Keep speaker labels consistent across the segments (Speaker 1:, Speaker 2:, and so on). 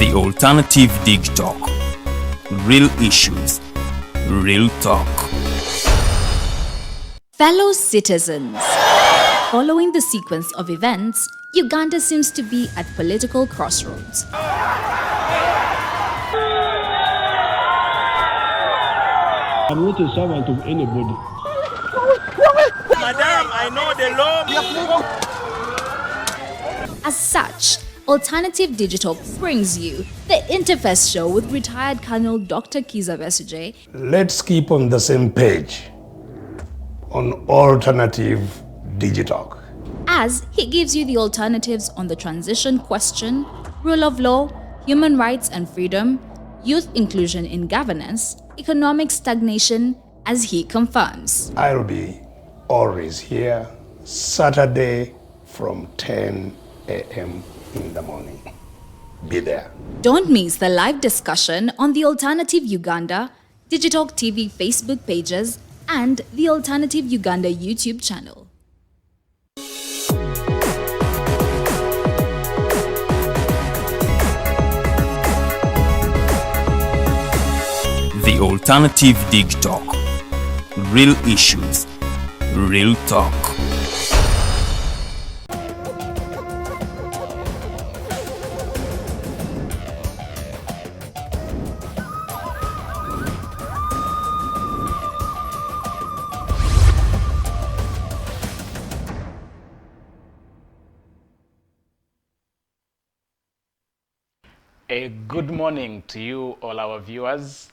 Speaker 1: The Alternative Dig Talk. Real issues, real talk.
Speaker 2: Fellow citizens, following the sequence of events, Uganda seems to be at political crossroads.
Speaker 3: I'm not a servant of anybody.
Speaker 4: Madam, I know the law.
Speaker 2: As such, Alternative Digital brings you the Interface Show with retired Colonel Dr. Kizza Besigye.
Speaker 5: Let's keep on the same page on Alternative Digital,
Speaker 2: As he gives you the alternatives on the transition question, rule of law, human rights and freedom, youth inclusion in governance, economic stagnation, as he confirms.
Speaker 5: I'll be always here Saturday from 10 a.m. in the morning. Be there.
Speaker 2: Don't miss the live discussion on the Alternative Uganda, Digital TV Facebook pages, and the Alternative Uganda YouTube channel.
Speaker 1: The Alternative Dig Talk. Real issues, real talk.
Speaker 6: A good morning to you, all our viewers.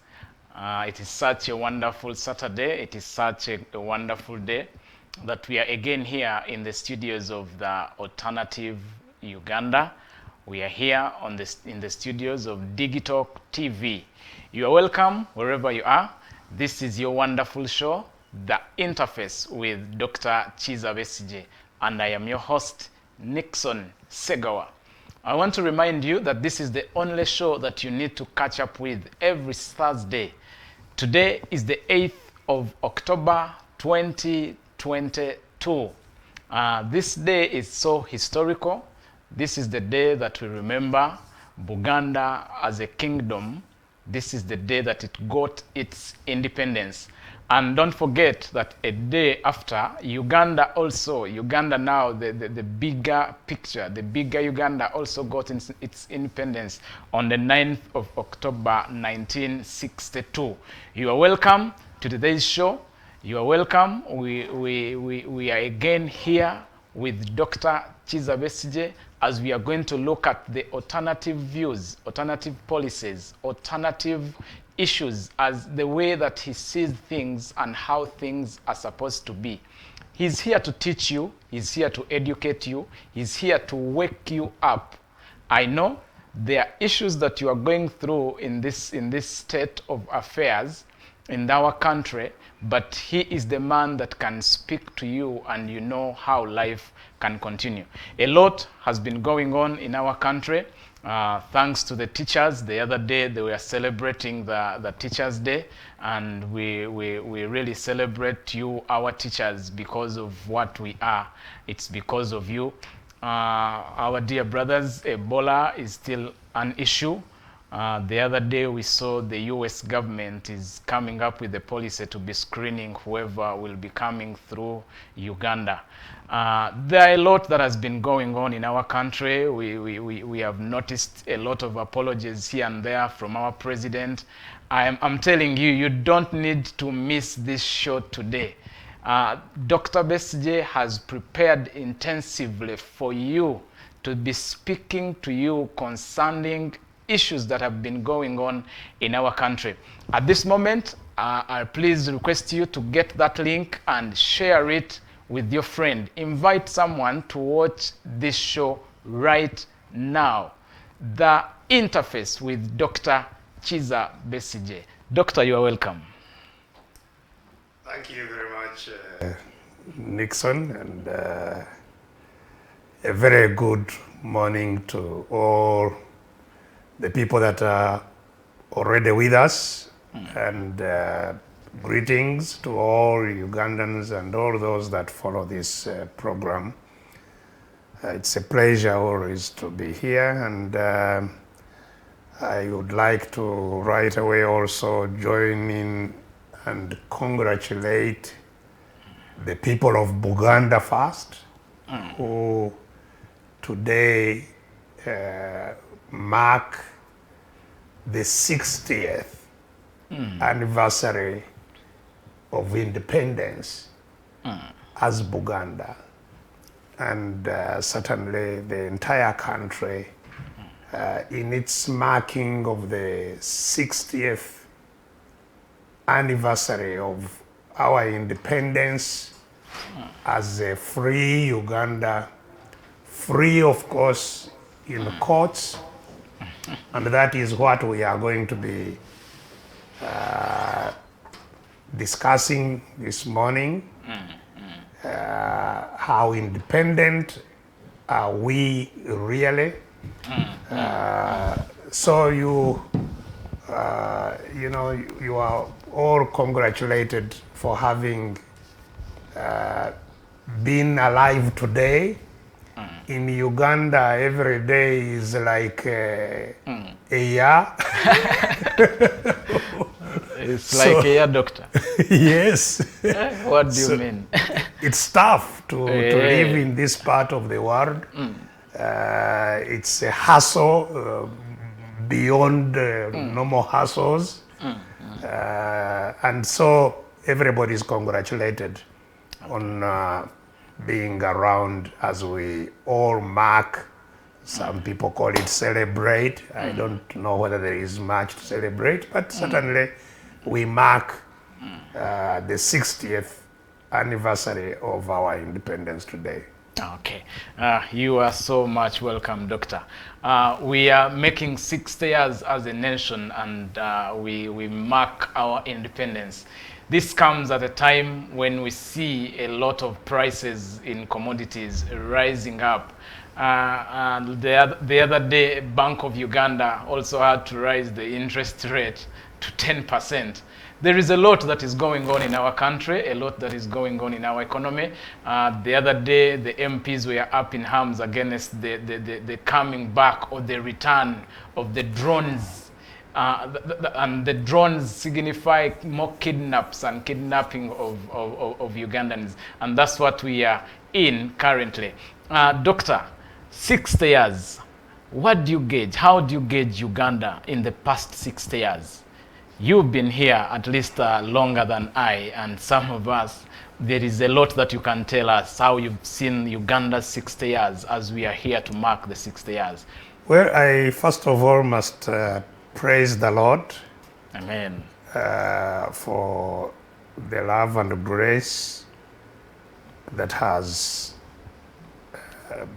Speaker 6: It is such a wonderful Saturday. It is such a wonderful day that we are again here in the studios of the Alternative Uganda. We are here in the studios of Digital TV. You are welcome wherever you are. This is your wonderful show, The Interface with Dr. Kizza Besigye, and I am your host, Nixon Segawa. I want to remind you that this is the only show that you need to catch up with every Thursday. Today is the 8th of October 2022. This day is so historical. This is the day that we remember Buganda as a kingdom. This is the day that it got its independence. And don't forget that a day after, Uganda now, the bigger picture, the bigger Uganda also got its independence on the 9th of October 1962. You are welcome to today's show. You are welcome. We are again here with Dr. Kizza Besigye as we are going to look at the alternative views, alternative policies, alternative issues as the way that he sees things and how things are supposed to be. He's here to teach you, he's here to educate you, he's here to wake you up. I know there are issues that you are going through in this state of affairs in our country, but he is the man that can speak to you and you know how life can continue. A lot has been going on in our country. Thanks to the teachers. The other day they were celebrating the Teachers' Day, and we really celebrate you, our teachers, because of what we are. It's because of you. Our dear brothers, Ebola is still an issue. The other day we saw the US government is coming up with a policy to be screening whoever will be coming through Uganda. There are a lot that has been going on in our country. We have noticed a lot of apologies here and there from our president. I'm telling you, you don't need to miss this show today. Dr. Besigye has prepared intensively for you to be speaking to you concerning issues that have been going on in our country. At this moment, I please request you to get that link and share it with your friend. Invite someone to watch this show right now. The Interface with Dr. Kizza Besigye. Doctor, you are welcome.
Speaker 5: Thank you very much, Nixon, and a very good morning to all the people that are already with us, and greetings to all Ugandans and all those that follow this program. It's a pleasure always to be here, and I would like to right away also join in and congratulate the people of Buganda first, who today mark the 60th anniversary of independence as Buganda. And certainly the entire country in its marking of the 60th anniversary of our independence as a free Uganda, free of course in courts, and that is what we are going to be discussing this morning. How independent are we really? So you know, you are all congratulated for having been alive today. In Uganda, every day is like a year.
Speaker 6: It's like a year, doctor.
Speaker 5: Yes.
Speaker 6: What do you mean?
Speaker 5: It's tough to live in this part of the world. It's a hustle beyond normal hustles. And so everybody is congratulated on being around as we all mark. Some people call it celebrate. I don't know whether there is much to celebrate, but certainly we mark the 60th anniversary of our independence today.
Speaker 6: Okay, you are so much welcome, Doctor. We are making 60 years as a nation, and we mark our independence. This comes at a time when we see a lot of prices in commodities rising up. And the other day, Bank of Uganda also had to raise the interest rate to 10%. There is a lot that is going on in our country, a lot that is going on in our economy. The other day, the MPs were up in arms against the coming back or the return of the drones. And the drones signify more kidnaps and kidnapping of Ugandans. And that's what we are in currently. Doctor, 60 years, what do you gauge? How do you gauge Uganda in the past 60 years? You've been here at least longer than I, and some of us, there is a lot that you can tell us how you've seen Uganda's 60 years as we are here to mark the 60 years.
Speaker 5: Well, I first of all must praise the Lord.
Speaker 6: Amen.
Speaker 5: For the love and grace that has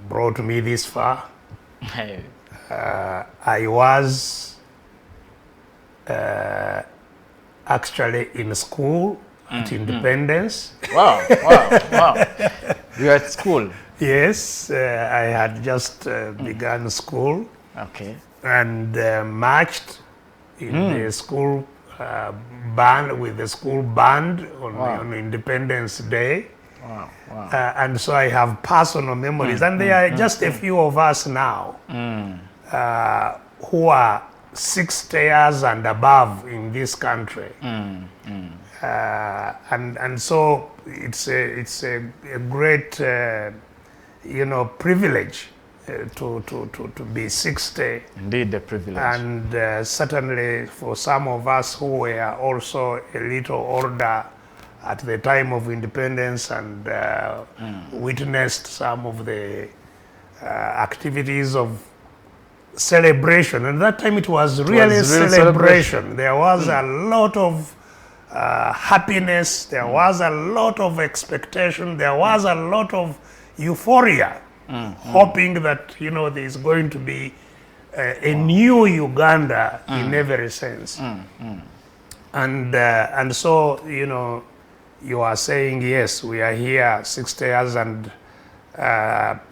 Speaker 5: brought me this far. I was actually in school at Independence.
Speaker 6: Wow, wow, wow. You were at school?
Speaker 5: Yes, I had just begun school.
Speaker 6: Okay.
Speaker 5: And marched in the school band, with the school band on Independence Day.
Speaker 6: Wow, wow.
Speaker 5: And so I have personal memories. And there are just a few of us now who are 60 years and above in this country. And so it's a great privilege to be 60.
Speaker 6: Indeed, a privilege.
Speaker 5: And certainly for some of us who were also a little older at the time of independence and witnessed some of the activities of celebration. And that time it was really a celebration. There was a lot of happiness. There was a lot of expectation. There was a lot of euphoria, hoping that there's going to be a new Uganda in every sense. And so you are saying, yes, we are here 60 years, and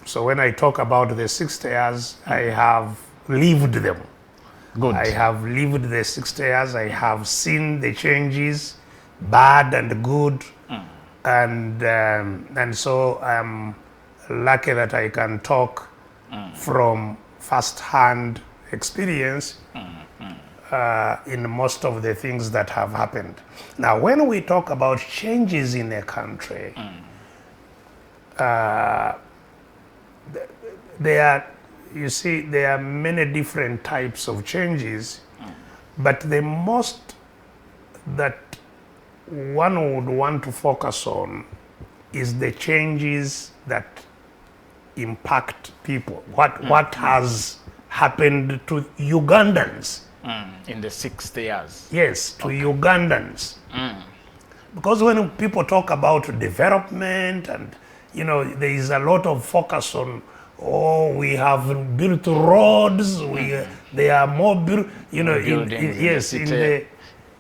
Speaker 5: so when I talk about the 60 years, I have lived them.
Speaker 6: Good.
Speaker 5: I have lived the 60 years. I have seen the changes, bad and good, and so I'm lucky that I can talk from first-hand experience in most of the things that have happened. Now, when we talk about changes in a country, there are many different types of changes, but the most that one would want to focus on is the changes that impact people. What has happened to Ugandans?
Speaker 6: In the 60 years.
Speaker 5: Yes, to Ugandans. Because when people talk about development and, there is a lot of focus on, we have built roads, there are more, yes,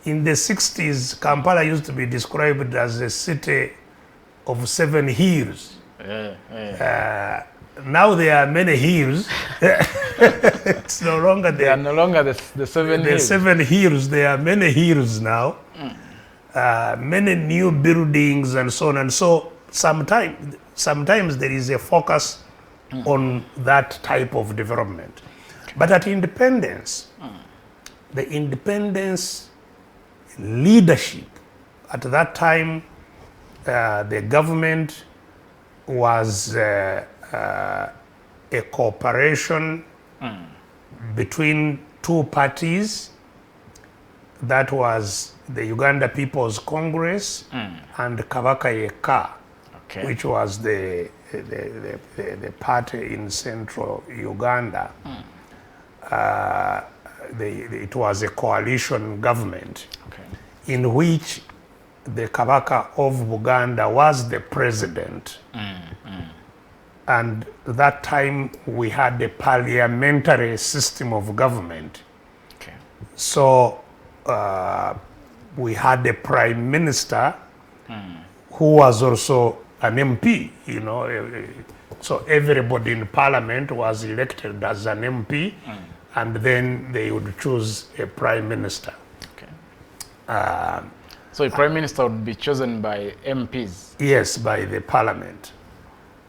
Speaker 5: in the 60s, Kampala used to be described as a city of 7 hills. Now there are many hills. It's no longer
Speaker 6: They are no longer the 7
Speaker 5: the
Speaker 6: hills.
Speaker 5: 7 hills. There are many hills now. Many new buildings and so on. And so sometimes there is a focus on that type of development. But at independence, the independence leadership, at that time, the government was a cooperation between two parties. That was the Uganda People's Congress and Kabaka Yeka, which was the party in central Uganda. It was a coalition government in which the Kabaka of Buganda was the president. And that time we had a parliamentary system of government. So we had a prime minister who was also an MP, so everybody in parliament was elected as an MP, and then they would choose a prime minister.
Speaker 6: So a prime minister would be chosen by MPs?
Speaker 5: Yes, by the parliament.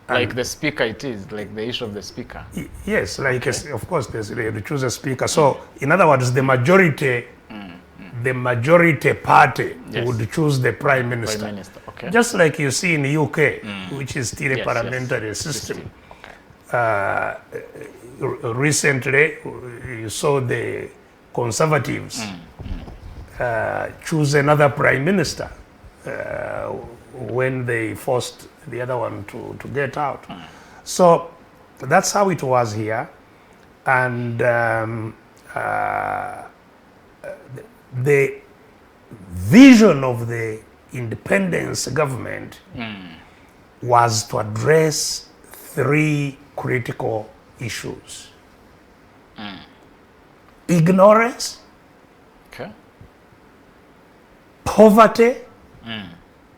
Speaker 6: Like the speaker it is, like the issue of the speaker?
Speaker 5: Yes, of course, they would choose a speaker. So, in other words, the majority party would choose the prime minister.
Speaker 6: Prime minister, okay.
Speaker 5: Just like you see in the UK, which is still a parliamentary system. Recently, you saw the Conservatives choose another prime minister when they forced the other one to get out. So that's how it was here. And the vision of the independence government was to address 3 critical issues. Ignorance, poverty,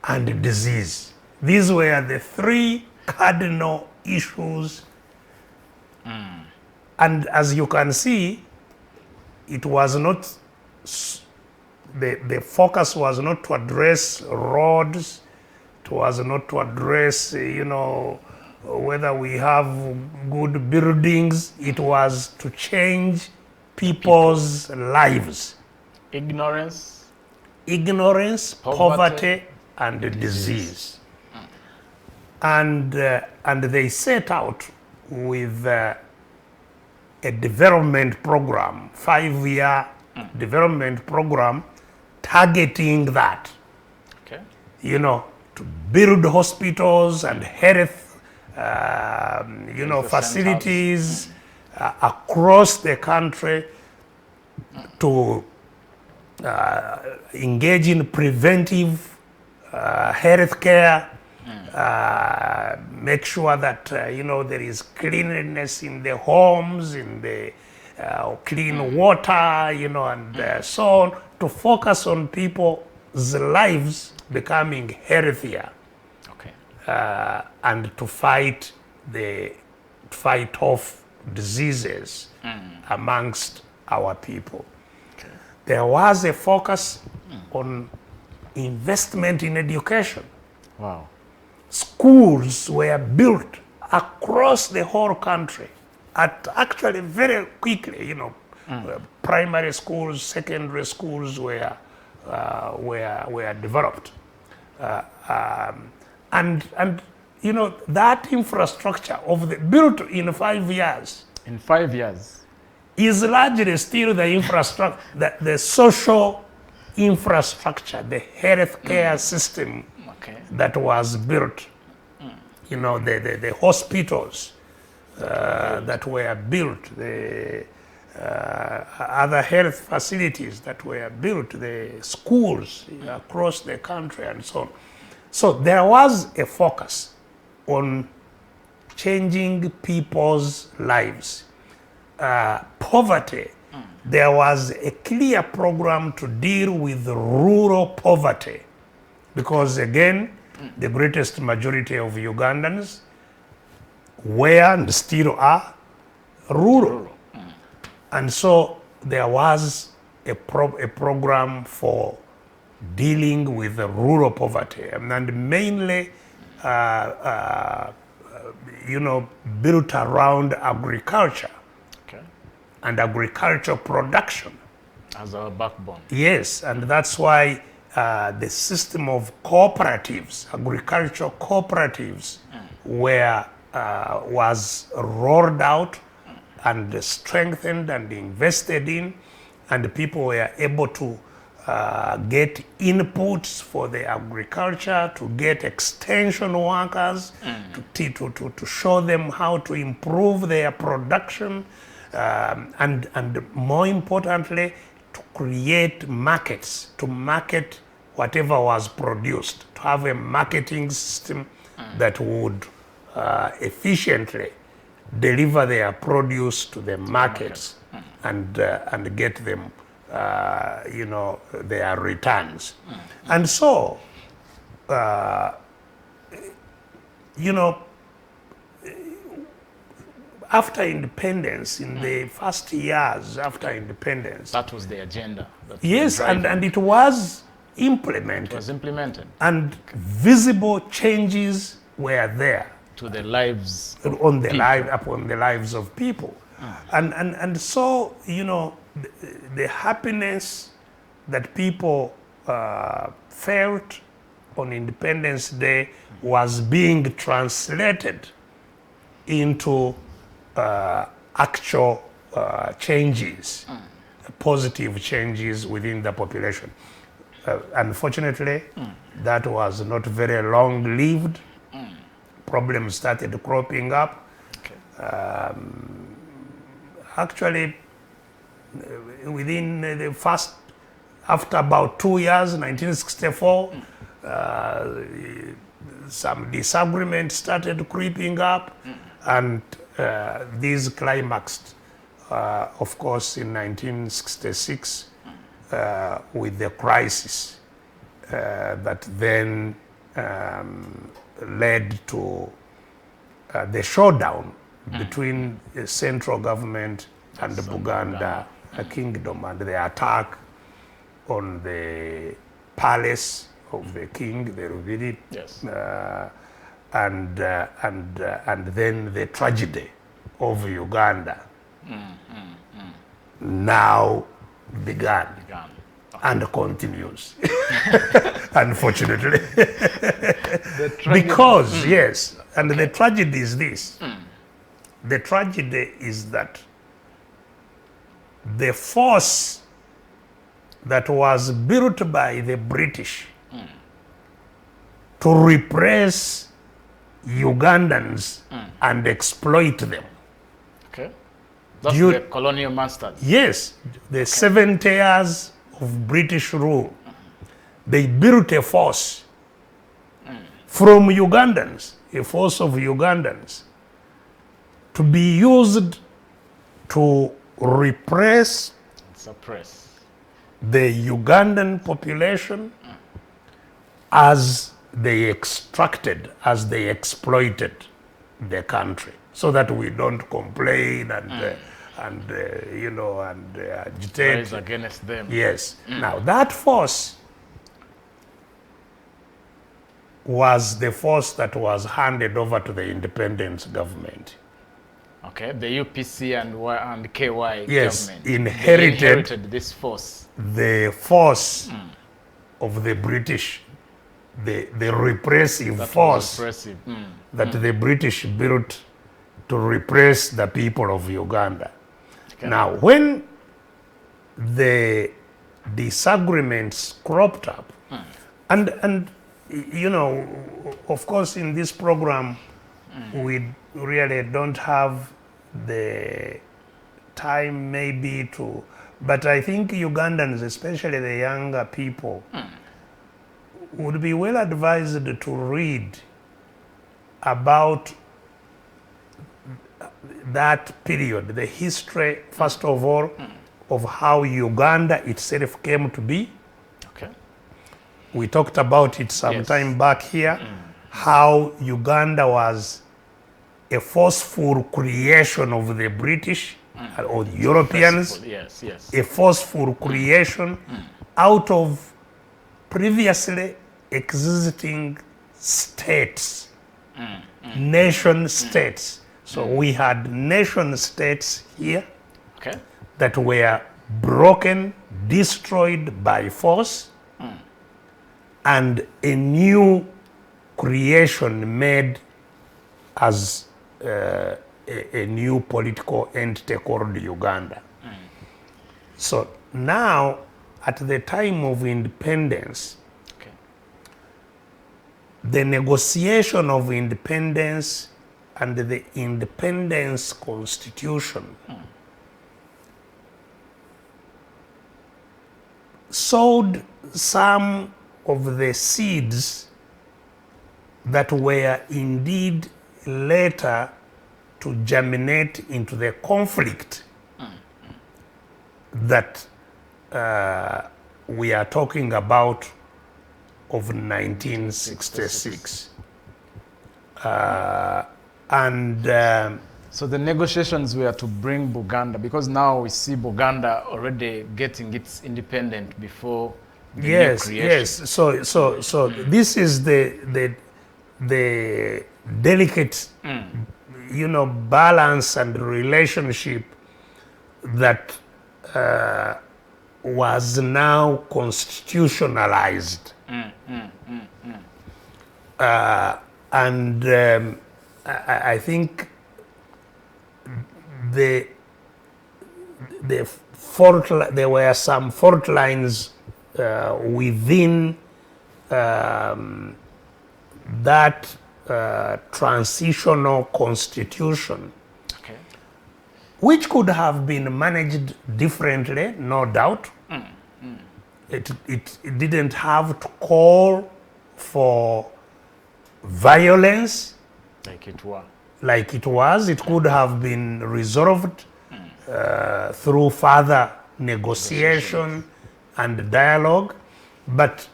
Speaker 5: and disease. These were the 3 cardinal issues. And as you can see, it was not, the focus was not to address roads, it was not to address, whether we have good buildings, it was to change people's lives.
Speaker 6: Ignorance,
Speaker 5: poverty, and disease. And they set out with a development program, 5-year development program targeting that. To build hospitals and health, facilities across the country, to engage in preventive health care, make sure that there is cleanliness in the homes, in the clean water, and so on, to focus on people's lives becoming healthier, and to fight off diseases amongst our people. There was a focus on investment in education.
Speaker 6: Wow.
Speaker 5: Schools were built across the whole country. at actually very quickly, you know, primary schools, secondary schools were developed. And you know, that infrastructure of the built in 5 years
Speaker 6: In 5 years.
Speaker 5: is largely still the infrastructure, the social infrastructure, the healthcare system
Speaker 6: Okay.
Speaker 5: that was built. You know, the hospitals that were built, the other health facilities that were built, the schools across the country and so on. So there was a focus on changing people's lives. Poverty, there was a clear program to deal with rural poverty because again, the greatest majority of Ugandans were and still are rural. And so there was a program for dealing with the rural poverty and mainly, you know, built around agriculture
Speaker 6: Okay.
Speaker 5: and agricultural production.
Speaker 6: As our backbone.
Speaker 5: Yes, and that's why the system of cooperatives, agricultural cooperatives, was rolled out and strengthened and invested in, and people were able to get inputs for the agriculture, to get extension workers, to show them how to improve their production, and more importantly, to create markets, to market whatever was produced, to have a marketing system that would efficiently deliver their produce to the markets and get them, you know, their returns. And so, you know, after independence, in the first years after independence,
Speaker 6: That was the agenda. That
Speaker 5: yes,
Speaker 6: was driving.
Speaker 5: and it was implemented.
Speaker 6: It was implemented
Speaker 5: And visible changes were there
Speaker 6: to the lives of
Speaker 5: on the
Speaker 6: people.
Speaker 5: upon the lives of people. And so, you know, the happiness that people felt on Independence Day was being translated into actual changes, positive changes within the population. Unfortunately, that was not very long-lived. Problems started cropping up.
Speaker 6: Okay.
Speaker 5: Actually, within the first, after about 2 years, 1964, some disagreement started creeping up, and these climaxed, of course, in 1966 with the crisis that then led to the showdown between the central government and the Buganda kingdom, and the attack on the palace of the king, the Rubiri,
Speaker 6: Yes.
Speaker 5: and then the tragedy of Uganda now began
Speaker 6: Began.
Speaker 5: and continues, unfortunately.
Speaker 6: The tragedy-
Speaker 5: Because, yes, and the tragedy is this. The tragedy is that the force that was built by the British to repress Ugandans and exploit them.
Speaker 6: Okay. That's
Speaker 5: You-
Speaker 6: the colonial masters.
Speaker 5: Yes, the 70 years of British rule, they built a force from Ugandans, a force of Ugandans, to be used to repress
Speaker 6: Suppress.
Speaker 5: the Ugandan population as they extracted, as they exploited the country, so that we don't complain and you know, and agitate.
Speaker 6: Rise against them.
Speaker 5: Yes. Now that force was the force that was handed over to the independence government.
Speaker 6: Okay, the UPC and KY
Speaker 5: Yes,
Speaker 6: government
Speaker 5: inherited
Speaker 6: this force.
Speaker 5: The force of the British, the repressive
Speaker 6: That
Speaker 5: force
Speaker 6: was repressive.
Speaker 5: that the British built to repress the people of Uganda.
Speaker 6: Okay.
Speaker 5: Now, when the disagreements cropped up, and you know, of course, in this program, we really don't have the time maybe to, but I think Ugandans, especially the younger people, would be well advised to read about that period, the history, first of all, of how Uganda itself came to be.
Speaker 6: Okay.
Speaker 5: We talked about it some time back here, how Uganda was a forceful creation of the British or the Europeans, a forceful creation out of previously existing states, nation states. So we had nation states here that were broken, destroyed by force, and a new creation made as a new political entity called Uganda. So now, at the time of independence, the negotiation of independence and the independence constitution sowed some of the seeds that were indeed later to germinate into the conflict that we are talking about of 1966.
Speaker 6: So the negotiations were to bring Buganda, because now we see Buganda already getting its independent before the new creation.
Speaker 5: Yes. So this is the delicate, balance and relationship that was now constitutionalized. I think there were some fault lines within that transitional constitution, which could have been managed differently, no doubt. It didn't have to call for violence
Speaker 6: like it was.
Speaker 5: It could have been resolved through further negotiation and dialogue. But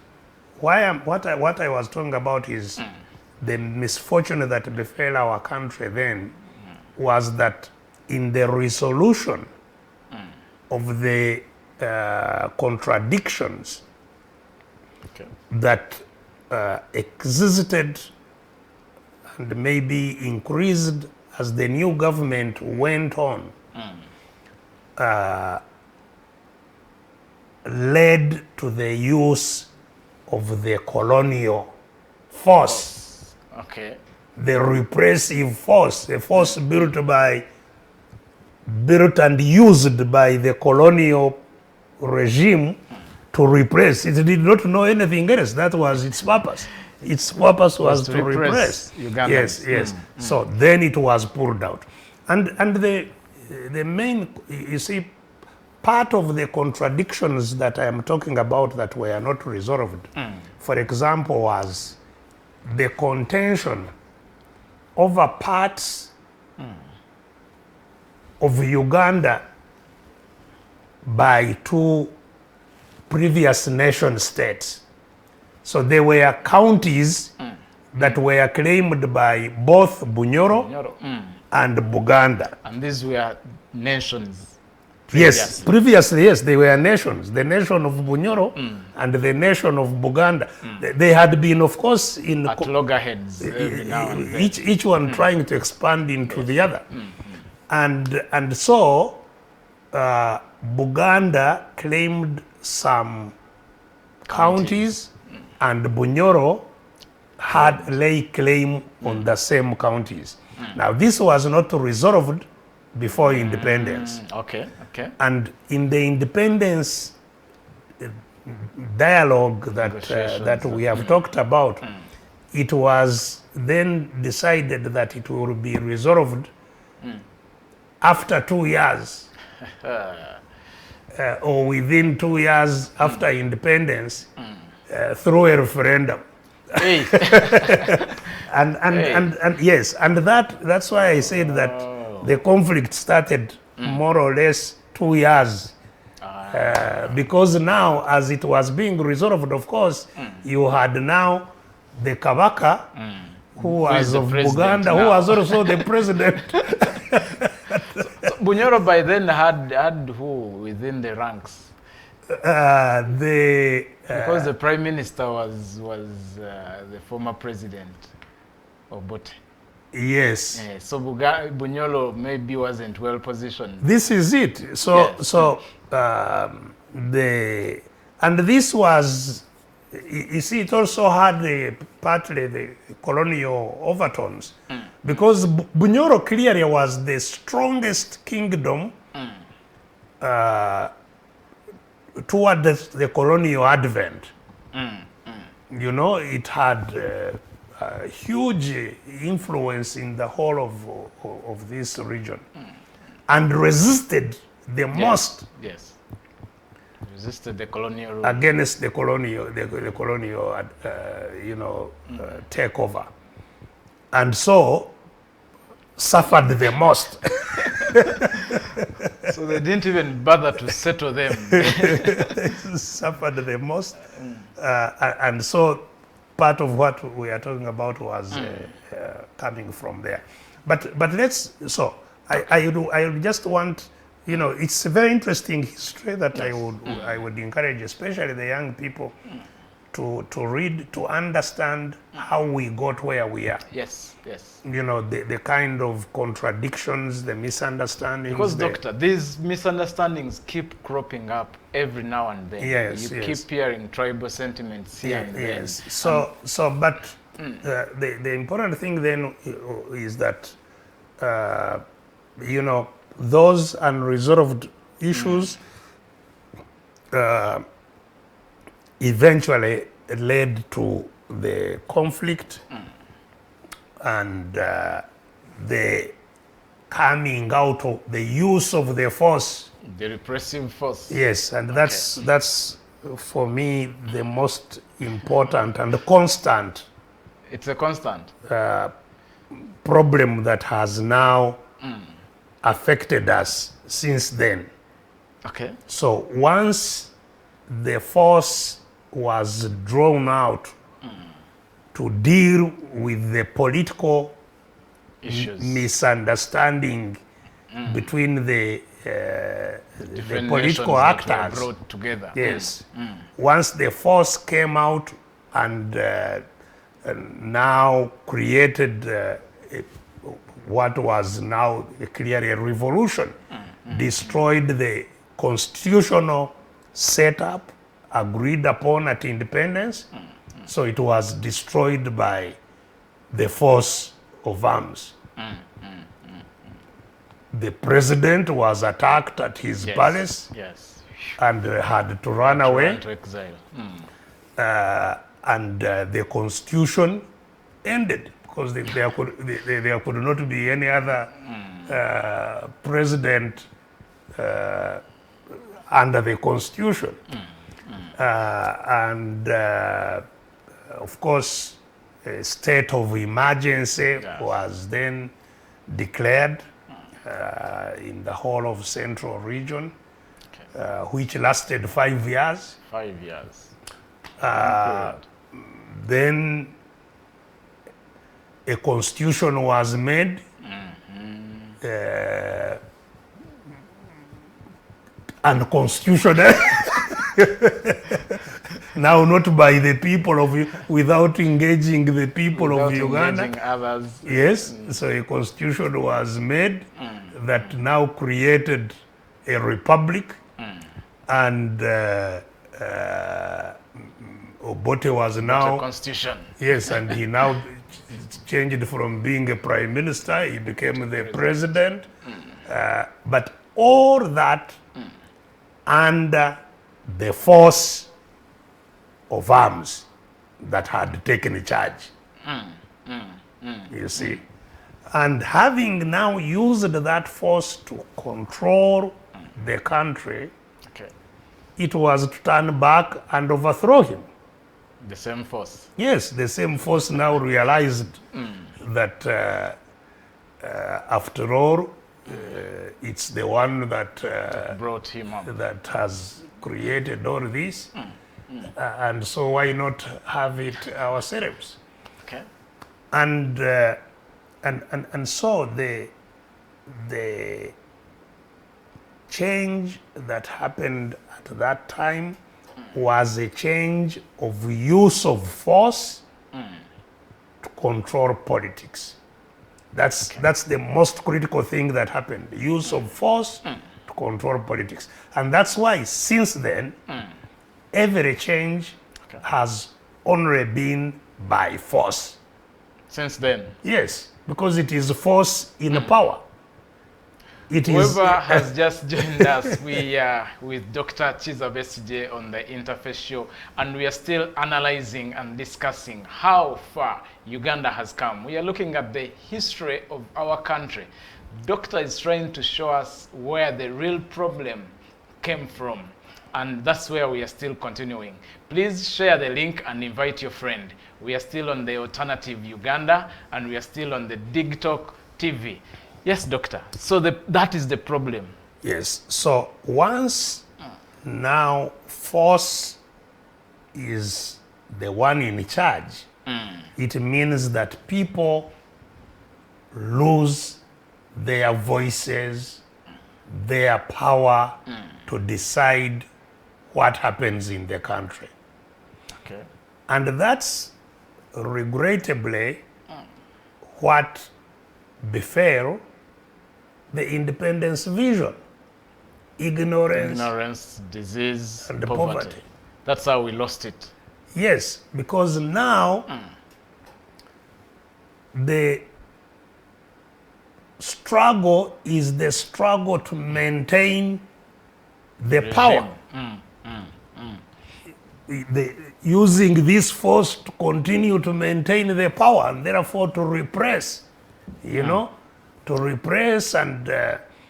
Speaker 5: what I was talking about is the misfortune that befell our country then was that in the resolution of the contradictions that existed and maybe increased as the new government went on, led to the use of the colonial force. The repressive force, a force built and used by the colonial regime to repress. It did not know anything else. That was its purpose. Its purpose was to repress.
Speaker 6: Ugandans.
Speaker 5: Yes. So then it was pulled out. And the main, you see, part of the contradictions that I am talking about that were not resolved, for example, was the contention over parts of Uganda by two previous nation states. So there were counties that were claimed by both Bunyoro and Buganda.
Speaker 6: And these were nations.
Speaker 5: Yes, previously, yes, they were nations. The nation of Bunyoro and the nation of Buganda. They had been, of course,
Speaker 6: at loggerheads every now and then.
Speaker 5: Each one trying to expand into the other. And so Buganda claimed some counties, and Bunyoro had lay claim on the same counties. Now this was not resolved before independence.
Speaker 6: Okay.
Speaker 5: And in the independence dialogue that we have talked about, it was then decided that it will be resolved after 2 years or within 2 years after independence through a referendum.
Speaker 6: Hey.
Speaker 5: And yes, and that's why I said that the conflict started more or less 2 years. Because now, as it was being resolved, of course, you had now the Kabaka, who was of Buganda, who was also the president.
Speaker 6: So Bunyoro by then had who within the ranks? Because the prime minister was the former president of Bote.
Speaker 5: Yes.
Speaker 6: So Bunyoro maybe wasn't well positioned.
Speaker 5: This is it. So and this was, you see, it also had partly the colonial overtones, because Bunyoro clearly was the strongest kingdom toward the colonial advent. You know, it had a huge influence in the whole of this region, and resisted the most.
Speaker 6: Yes. Resisted the colonial rule.
Speaker 5: Against the colonial takeover, and so suffered the most.
Speaker 6: So they didn't even bother to settle them.
Speaker 5: Suffered the most, and so part of what we are talking about was coming from there. But let's, so I would just want, you know, it's a very interesting history that I would encourage, especially the young people, to read, to understand how we got where we are.
Speaker 6: Yes.
Speaker 5: You know, the kind of contradictions, the misunderstandings.
Speaker 6: Because, Doctor, these misunderstandings keep cropping up every now and then.
Speaker 5: Yes,
Speaker 6: you keep hearing tribal sentiments here and there.
Speaker 5: Yes. But the important thing then is that, you know, those unresolved issues eventually led to the conflict and the coming out of the use of the force.
Speaker 6: The repressive force.
Speaker 5: Yes, and that's for me the most important and constant.
Speaker 6: It's a constant
Speaker 5: problem that has now affected us since then.
Speaker 6: Okay.
Speaker 5: So once the force was drawn out to deal with the political
Speaker 6: issues,
Speaker 5: misunderstanding between the political actors
Speaker 6: brought together.
Speaker 5: Yes. Once the force came out and now created what was now clearly a revolution, destroyed the constitutional setup agreed upon at independence. So it was destroyed by the force of arms. The president was attacked at his palace and had to run away.
Speaker 6: To exile.
Speaker 5: And the constitution ended because there could not be any other president under the constitution. And of course, a state of emergency was then declared in the whole of central region, which lasted 5 years.
Speaker 6: 5 years.
Speaker 5: Then a constitution was made, unconstitutional. Now not by the people of, without engaging the people of Uganda.
Speaker 6: Engaging others.
Speaker 5: Yes, so a constitution was made that now created a republic, and Obote was now
Speaker 6: The constitution.
Speaker 5: yes, and he now changed from being a prime minister, he became the president. But all that under the force of arms that had taken charge. You see. And having now used that force to control the country,
Speaker 6: Okay.
Speaker 5: it was to turn back and overthrow him.
Speaker 6: The same force.
Speaker 5: Yes, the same force now realized that after all, it's the one that
Speaker 6: Brought him up.
Speaker 5: that has created all this, and so why not have it ourselves?
Speaker 6: Okay.
Speaker 5: And so the change that happened at that time was a change of use of force to control politics. That's the most critical thing that happened. Use of force to control politics. And that's why since then, every change has only been by force.
Speaker 6: Since then.
Speaker 5: Yes, because it is force in power. It is.
Speaker 6: Whoever has just joined us, we are with Dr. Kizza Besigye on the Interface Show, and we are still analyzing and discussing how far Uganda has come. We are looking at the history of our country. Doctor is trying to show us where the real problem came from, and that's where we are still continuing. Please share the link and invite your friend. We are still on the Alternative Uganda, and we are still on the Dig Talk TV. Yes, doctor. So that is the problem.
Speaker 5: Yes. So once now force is the one in charge, it means that people lose their voices, their power to decide what happens in the country.
Speaker 6: Okay.
Speaker 5: And that's regrettably what befell the independence vision. Ignorance,
Speaker 6: disease,
Speaker 5: and
Speaker 6: poverty. That's how we lost it.
Speaker 5: Yes, because now the struggle is the struggle to maintain the power. Using this force to continue to maintain the power and therefore to repress, to repress and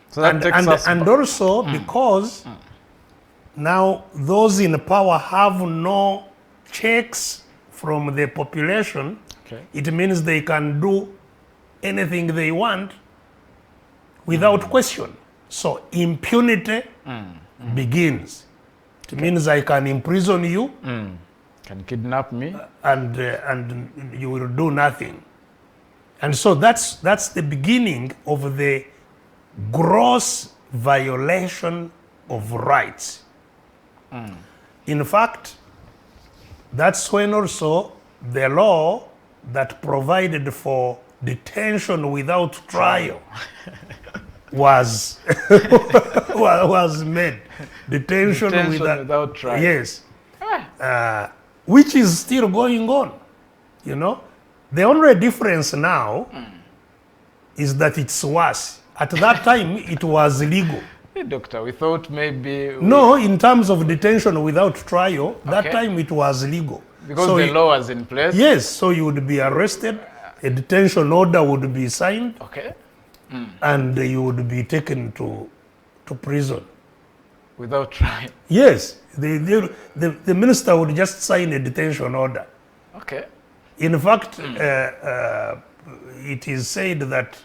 Speaker 6: So that takes us
Speaker 5: and also because now those in power have no checks from the population.
Speaker 6: Okay.
Speaker 5: It means they can do anything they want without question. So impunity begins. It means I can imprison you
Speaker 6: Can kidnap me.
Speaker 5: and you will do nothing. And so that's the beginning of the gross violation of rights. In fact, that's when also the law that provided for detention without trial was was made. Detention
Speaker 6: without trial.
Speaker 5: Yes. Which is still going on, The only difference now is that it's worse. At that time, it was legal.
Speaker 6: Hey, doctor, we thought maybe...
Speaker 5: No, in terms of detention without trial, that
Speaker 6: Okay.
Speaker 5: time it was legal.
Speaker 6: Because
Speaker 5: So
Speaker 6: the
Speaker 5: you-
Speaker 6: law was in place?
Speaker 5: Yes, so you would be arrested, a detention order would be signed,
Speaker 6: Okay.
Speaker 5: and you would be taken to prison.
Speaker 6: Without trial.
Speaker 5: Yes, the minister would just sign a detention order.
Speaker 6: Okay.
Speaker 5: In fact, it is said that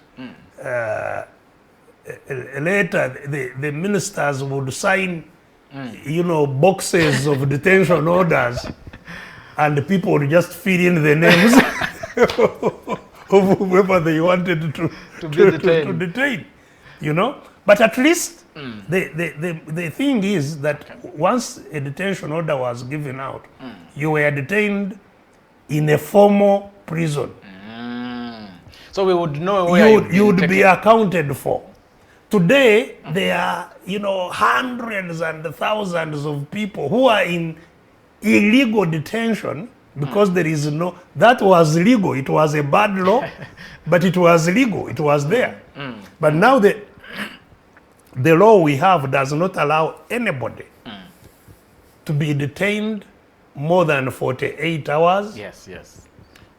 Speaker 5: later the ministers would sign, boxes of detention orders, and people would just fill in the names of whoever they wanted to detain. But at least the thing is that once a detention order was given out, you were detained in a formal prison.
Speaker 6: So we would know where
Speaker 5: You would be accounted for. Today, there are, hundreds and thousands of people who are in illegal detention because there is that was legal. It was a bad law, but it was legal. It was there. But now the law we have does not allow anybody to be detained more than 48 hours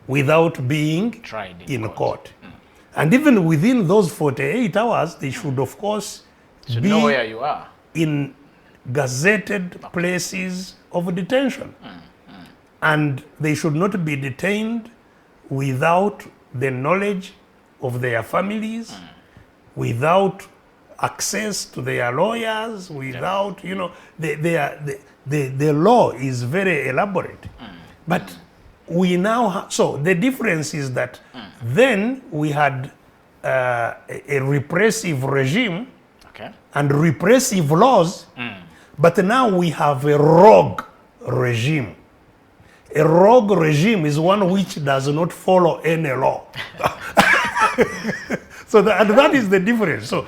Speaker 5: without being
Speaker 6: Tried
Speaker 5: in court. And even within those 48 hours, they should, of course, be
Speaker 6: know where you are.
Speaker 5: in gazetted places of detention. And they should not be detained without the knowledge of their families, without access to their lawyers, without, the law is very elaborate. But we now, so the difference is that then we had a repressive regime and repressive laws, but now we have a rogue regime. A rogue regime is one which does not follow any law. So that is the difference. So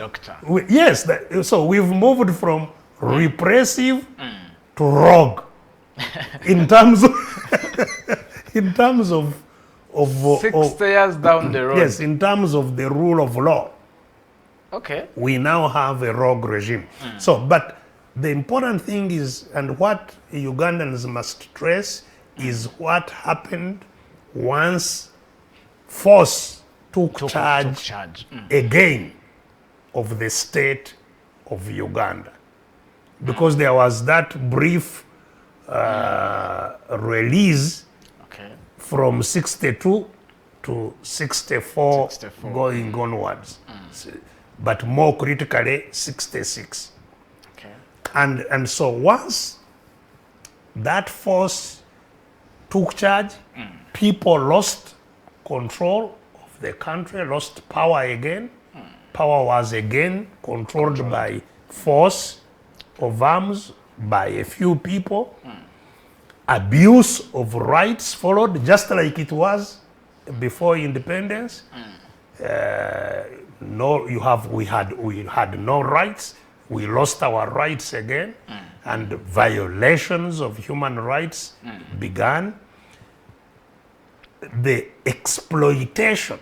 Speaker 5: so we've moved from repressive to rogue in terms of in terms of
Speaker 6: 60 years down the road.
Speaker 5: Yes, in terms of the rule of law.
Speaker 6: Okay.
Speaker 5: We now have a rogue regime. So, but the important thing is, and what Ugandans must trace, is what happened once force took charge again of the state of Uganda. Because there was that brief release from 62 to 64, going onwards. But more critically, 66. And so once that force took charge, people lost control of the country, lost power again. Power was again controlled by force of arms, by a few people. Abuse of rights followed, just like it was before independence. We had no rights. We lost our rights again, and violations of human rights began. The exploitation,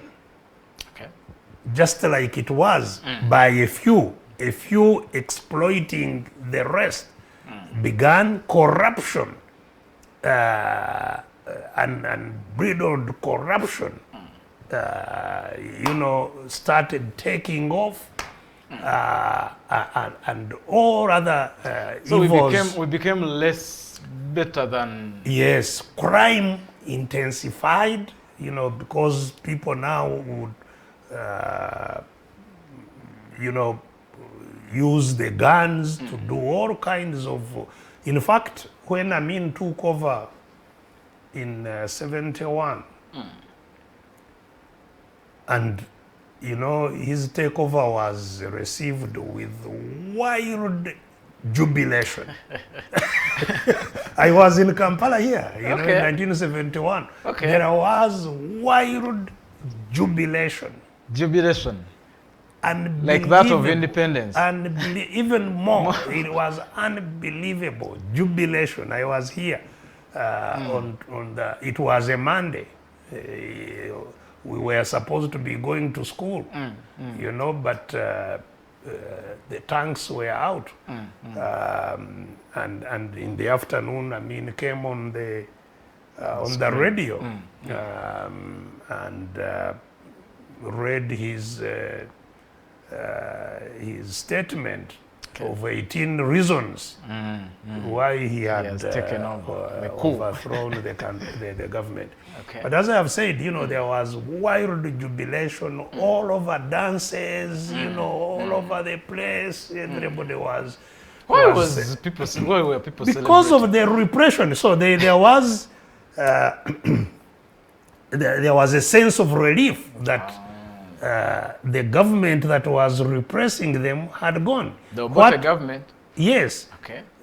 Speaker 5: just like it was by a few exploiting the rest, began. Corruption and bridled corruption, started taking off, and all other
Speaker 6: so
Speaker 5: evils.
Speaker 6: we became less better than.
Speaker 5: Yes, crime intensified, because people now would, use the guns to do all kinds of. In fact, when Amin took over in 71, and his takeover was received with wild jubilation. I was in Kampala here, in 1971. There was wild jubilation.
Speaker 6: Jubilation. Like that of independence.
Speaker 5: And even more, it was unbelievable jubilation. I was here it was a Monday. We were supposed to be going to school, but the tanks were out. And in the afternoon, came on the radio and read his statement of 18 reasons why he had
Speaker 6: taken over the coup.
Speaker 5: overthrown the government. But as I have said, there was wild jubilation, all over dances, all over the place. Everybody was.
Speaker 6: Why were people
Speaker 5: because of the repression? So there was there was a sense of relief that the government that was repressing them had gone.
Speaker 6: The government?
Speaker 5: Yes.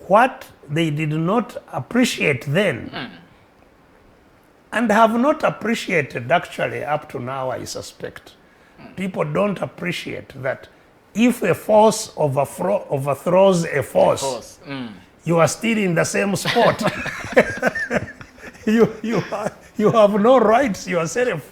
Speaker 5: What they did not appreciate then, and have not appreciated actually up to now, I suspect. People don't appreciate that if a force overthrows a force, you are still in the same spot. you have no rights yourself.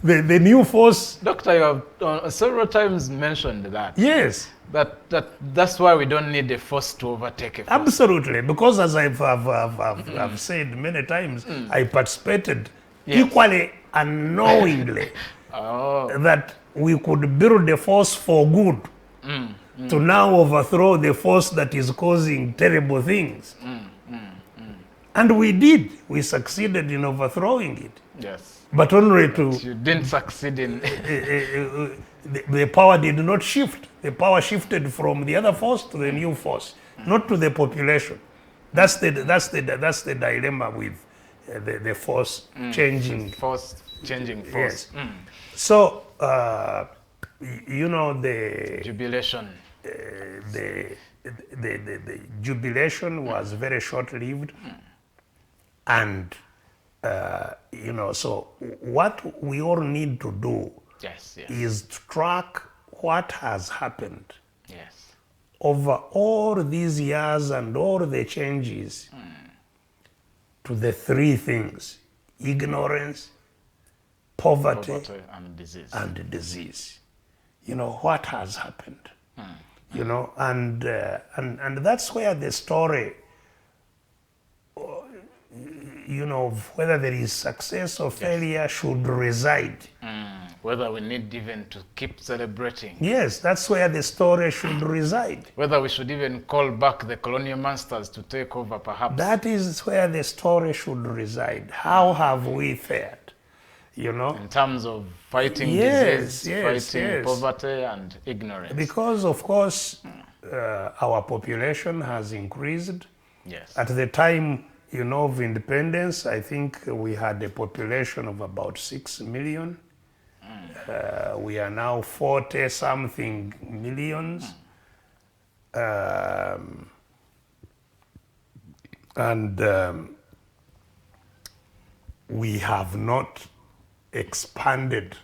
Speaker 5: The new force.
Speaker 6: Doctor, you have several times mentioned that.
Speaker 5: Yes.
Speaker 6: That's why we don't need a force to overtake a force.
Speaker 5: Absolutely, because as I've said many times, I participated equally unknowingly that we could build a force for good to now overthrow the force that is causing terrible things. And we did. We succeeded in overthrowing it.
Speaker 6: Yes.
Speaker 5: But only to...
Speaker 6: You didn't succeed in...
Speaker 5: the power did not shift. The power shifted from the other force to the new force, not to the population. That's the dilemma with the force changing.
Speaker 6: Force.
Speaker 5: Yes. So you know the
Speaker 6: Jubilation.
Speaker 5: The jubilation was very short-lived, and you know. So what we all need to do is to track what has happened over all these years and all the changes to the three things: ignorance, poverty and disease. You know, what has happened? You know, and that's where the story, you know, whether there is success or failure should reside.
Speaker 6: Whether we need even to keep celebrating.
Speaker 5: Yes, that's where the story should reside.
Speaker 6: Whether we should even call back the colonial masters to take over, perhaps.
Speaker 5: That is where the story should reside. How have we fared? You know?
Speaker 6: In terms of fighting disease, fighting poverty and ignorance.
Speaker 5: Because, of course, our population has increased.
Speaker 6: Yes.
Speaker 5: At the time, you know, of independence, I think we had a population of about 6 million. We are now 40-something millions. We have not expanded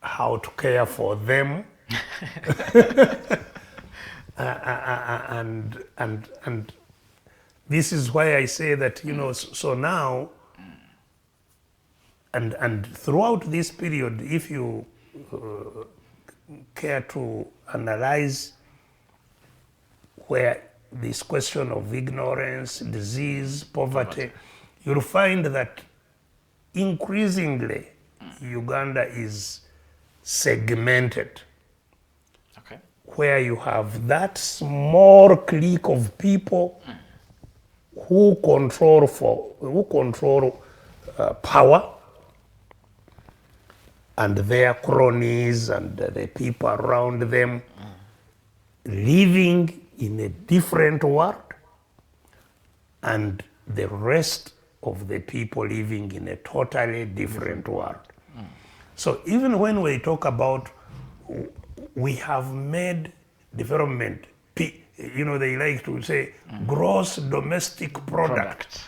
Speaker 5: how to care for them. And this is why I say that, you know, so now, and throughout this period, if you care to analyze where this question of ignorance, disease, poverty, you'll find that increasingly Uganda is segmented.
Speaker 6: Okay.
Speaker 5: Where you have that small clique of people who control power, and their cronies and the people around them living in a different world, and the rest of the people living in a totally different world. So even when we talk about, we have made development, you know, they like to say gross domestic product.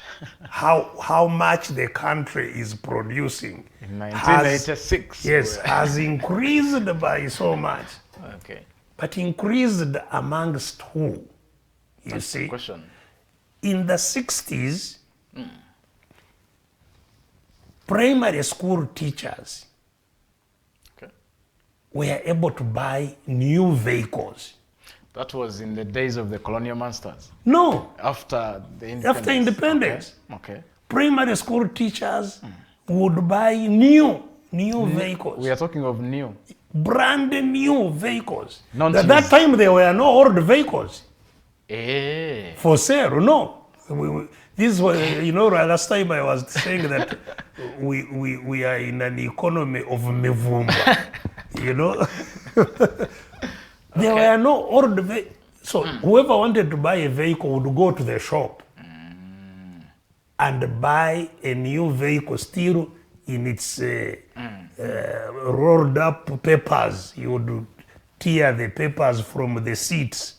Speaker 5: How much the country is producing
Speaker 6: in 1986
Speaker 5: has increased by so much.
Speaker 6: Okay.
Speaker 5: But increased amongst who? You see?
Speaker 6: The question.
Speaker 5: In the 60s, primary school teachers were able to buy new vehicles.
Speaker 6: That was in the days of the colonial masters?
Speaker 5: No.
Speaker 6: After the independence?
Speaker 5: After independence.
Speaker 6: Okay.
Speaker 5: Primary school teachers would buy new vehicles.
Speaker 6: We are talking of new.
Speaker 5: Brand new vehicles.
Speaker 6: At
Speaker 5: that time there were no old vehicles for sale, no. This was, you know, last time I was saying that we are in an economy of mivumba, you know. There were no old vehicles. So whoever wanted to buy a vehicle would go to the shop and buy a new vehicle still in its rolled up papers. You would tear the papers from the seats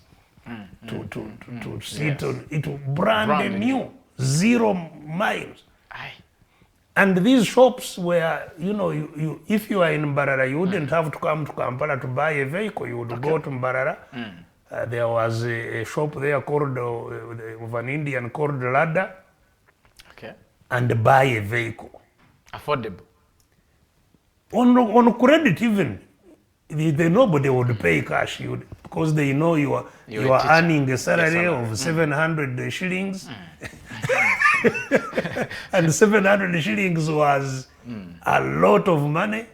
Speaker 5: to sit on it, brand new, 0 miles.
Speaker 6: Aye.
Speaker 5: And these shops were, if you are in Mbarara, you wouldn't have to come to Kampala to buy a vehicle. You would go to Mbarara. There was a shop there called, of an Indian called Lada,
Speaker 6: Okay.
Speaker 5: and buy a vehicle.
Speaker 6: Affordable.
Speaker 5: On credit even, nobody would pay cash because they know you are earning a salary of 700 shillings. And 700 shillings was a lot of money.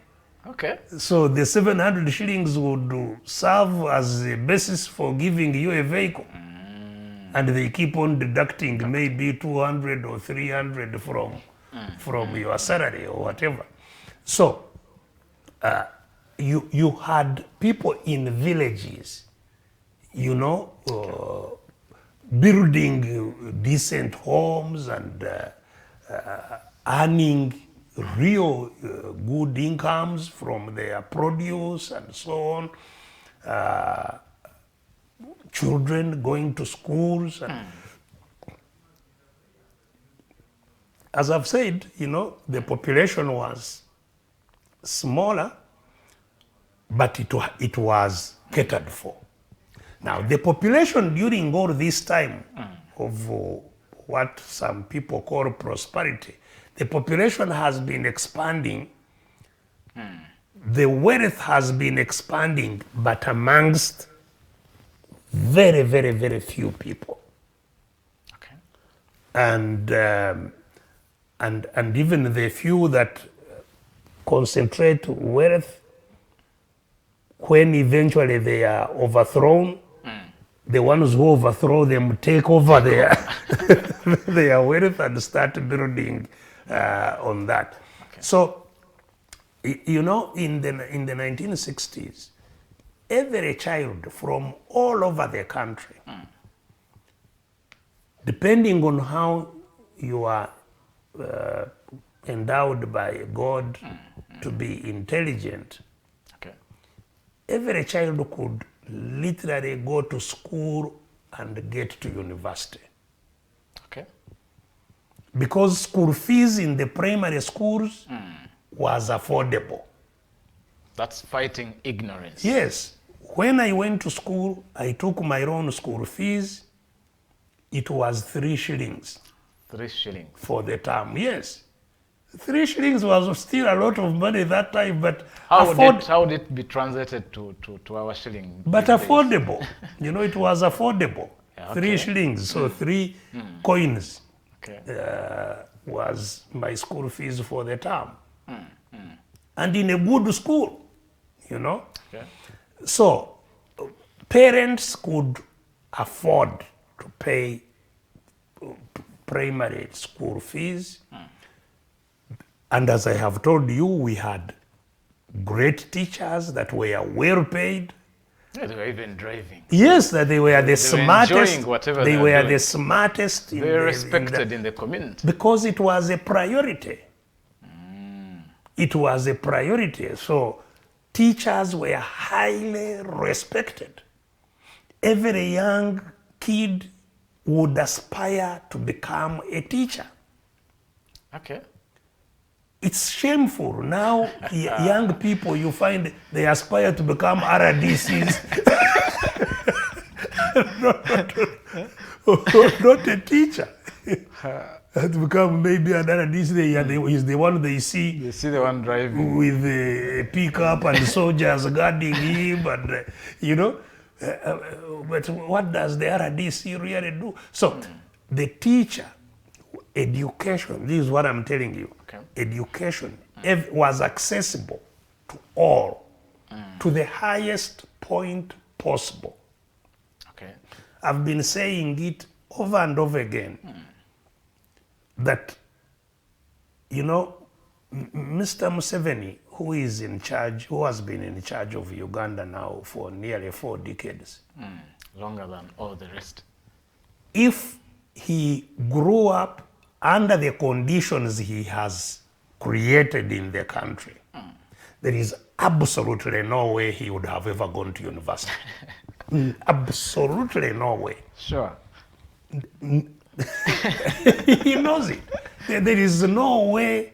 Speaker 6: Okay.
Speaker 5: So the 700 shillings would serve as a basis for giving you a vehicle. And they keep on deducting maybe 200 or 300 from your salary or whatever. So you had people in villages, building decent homes and earning real good incomes from their produce and so on. Children going to schools. And as I've said, the population was smaller, but it was catered for. Now, the population during all this time of what some people call prosperity, the population has been expanding. The wealth has been expanding, but amongst very, very, very few people.
Speaker 6: Okay.
Speaker 5: And even the few that concentrate wealth, when eventually they are overthrown, the ones who overthrow them take over their their wealth and start building on that.
Speaker 6: Okay.
Speaker 5: So, in the 1960s, every child from all over the country, depending on how you are endowed by God to be intelligent,
Speaker 6: Okay.
Speaker 5: every child could literally go to school and get to university.
Speaker 6: Okay.
Speaker 5: Because school fees in the primary schools was affordable.
Speaker 6: That's fighting ignorance.
Speaker 5: Yes. When I went to school, I took my own school fees. It was 3 shillings
Speaker 6: 3 shillings.
Speaker 5: for the term. Yes. 3 shillings was still a lot of money that time, but
Speaker 6: How would it be translated to our shilling?
Speaker 5: but
Speaker 6: these days?
Speaker 5: affordable. It was affordable.
Speaker 6: Yeah,
Speaker 5: 3
Speaker 6: okay.
Speaker 5: shillings, so 3 coins
Speaker 6: Okay.
Speaker 5: was my school fees for the term. And in a good school,
Speaker 6: Okay.
Speaker 5: So parents could afford to pay primary school fees. And as I have told you, we had great teachers that were well paid.
Speaker 6: Yeah, they were even driving.
Speaker 5: Yes, that they were the smartest.
Speaker 6: enjoying whatever
Speaker 5: they
Speaker 6: they are
Speaker 5: were
Speaker 6: doing.
Speaker 5: the smartest.
Speaker 6: Very respected in the community.
Speaker 5: Because it was a priority. It was a priority. So teachers were highly respected. Every young kid would aspire to become a teacher.
Speaker 6: Okay.
Speaker 5: It's shameful. Now, young people, you find they aspire to become RDCs. not a teacher. To become maybe an RDC, is the one they see
Speaker 6: You see the one driving.
Speaker 5: with a pickup and soldiers guarding him, and but what does the RDC really do? So the teacher, education, this is what I'm telling you,
Speaker 6: Okay.
Speaker 5: education was accessible to all, to the highest point possible.
Speaker 6: Okay.
Speaker 5: I've been saying it over and over again, that, Mr. Museveni, who is in charge, who has been in charge of Uganda now for nearly 4 decades,
Speaker 6: Longer than all the rest.
Speaker 5: if he grew up under the conditions he has created in the country, there is absolutely no way he would have ever gone to university. Absolutely no way.
Speaker 6: Sure.
Speaker 5: He knows it. There is no way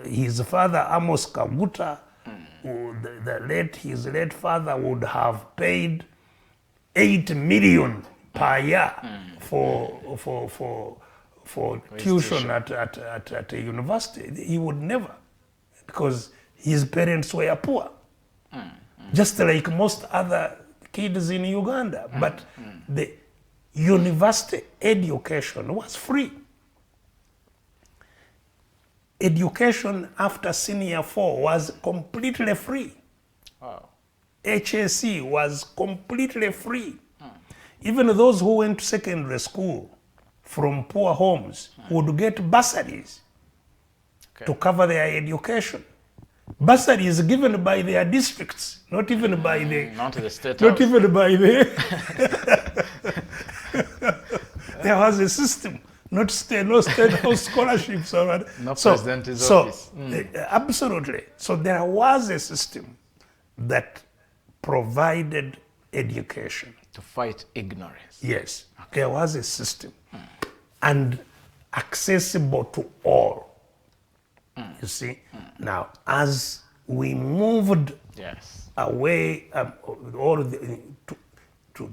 Speaker 5: his father Amos Kaguta, his late father would have paid 8 million per year for tuition at a university. He would never, because his parents were poor, just like most other kids in Uganda. But the university education was free. Education after senior 4 was completely free.
Speaker 6: Wow.
Speaker 5: HSC was completely free. Even those who went to secondary school from poor homes would get bursaries to cover their education. Bursaries given by their districts, not even by the...
Speaker 6: Not the state
Speaker 5: Not
Speaker 6: house.
Speaker 5: even by the... There was a system, no state house scholarships. Or
Speaker 6: No president's office.
Speaker 5: Absolutely. So there was a system that provided education.
Speaker 6: To fight ignorance.
Speaker 5: Yes, there was a system and accessible to all. You see, now as we moved
Speaker 6: Yes.
Speaker 5: away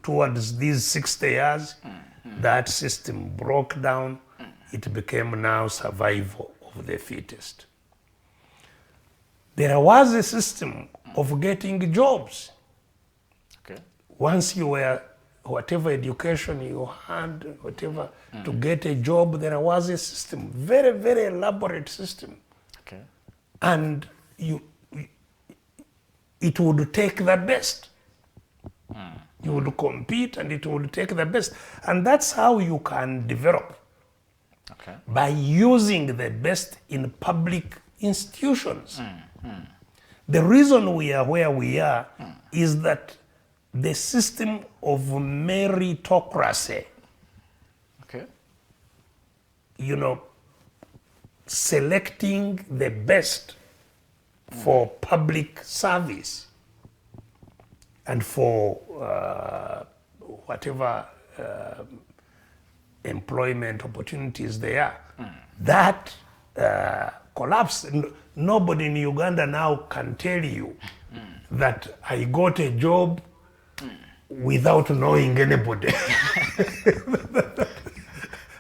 Speaker 5: towards these 60 years, that system broke down. It became now survival of the fittest. There was a system of getting jobs.
Speaker 6: Okay.
Speaker 5: Once you were, whatever education you had, whatever, to get a job, there was a system, very, very elaborate system.
Speaker 6: Okay.
Speaker 5: And it would take the best. You would compete and it would take the best. And that's how you can develop,
Speaker 6: Okay.
Speaker 5: by using the best in public institutions. The reason we are where we are is that the system of meritocracy,
Speaker 6: Okay.
Speaker 5: selecting the best for public service and for whatever employment opportunities there are, that collapsed. Nobody in Uganda now can tell you that I got a job without knowing anybody.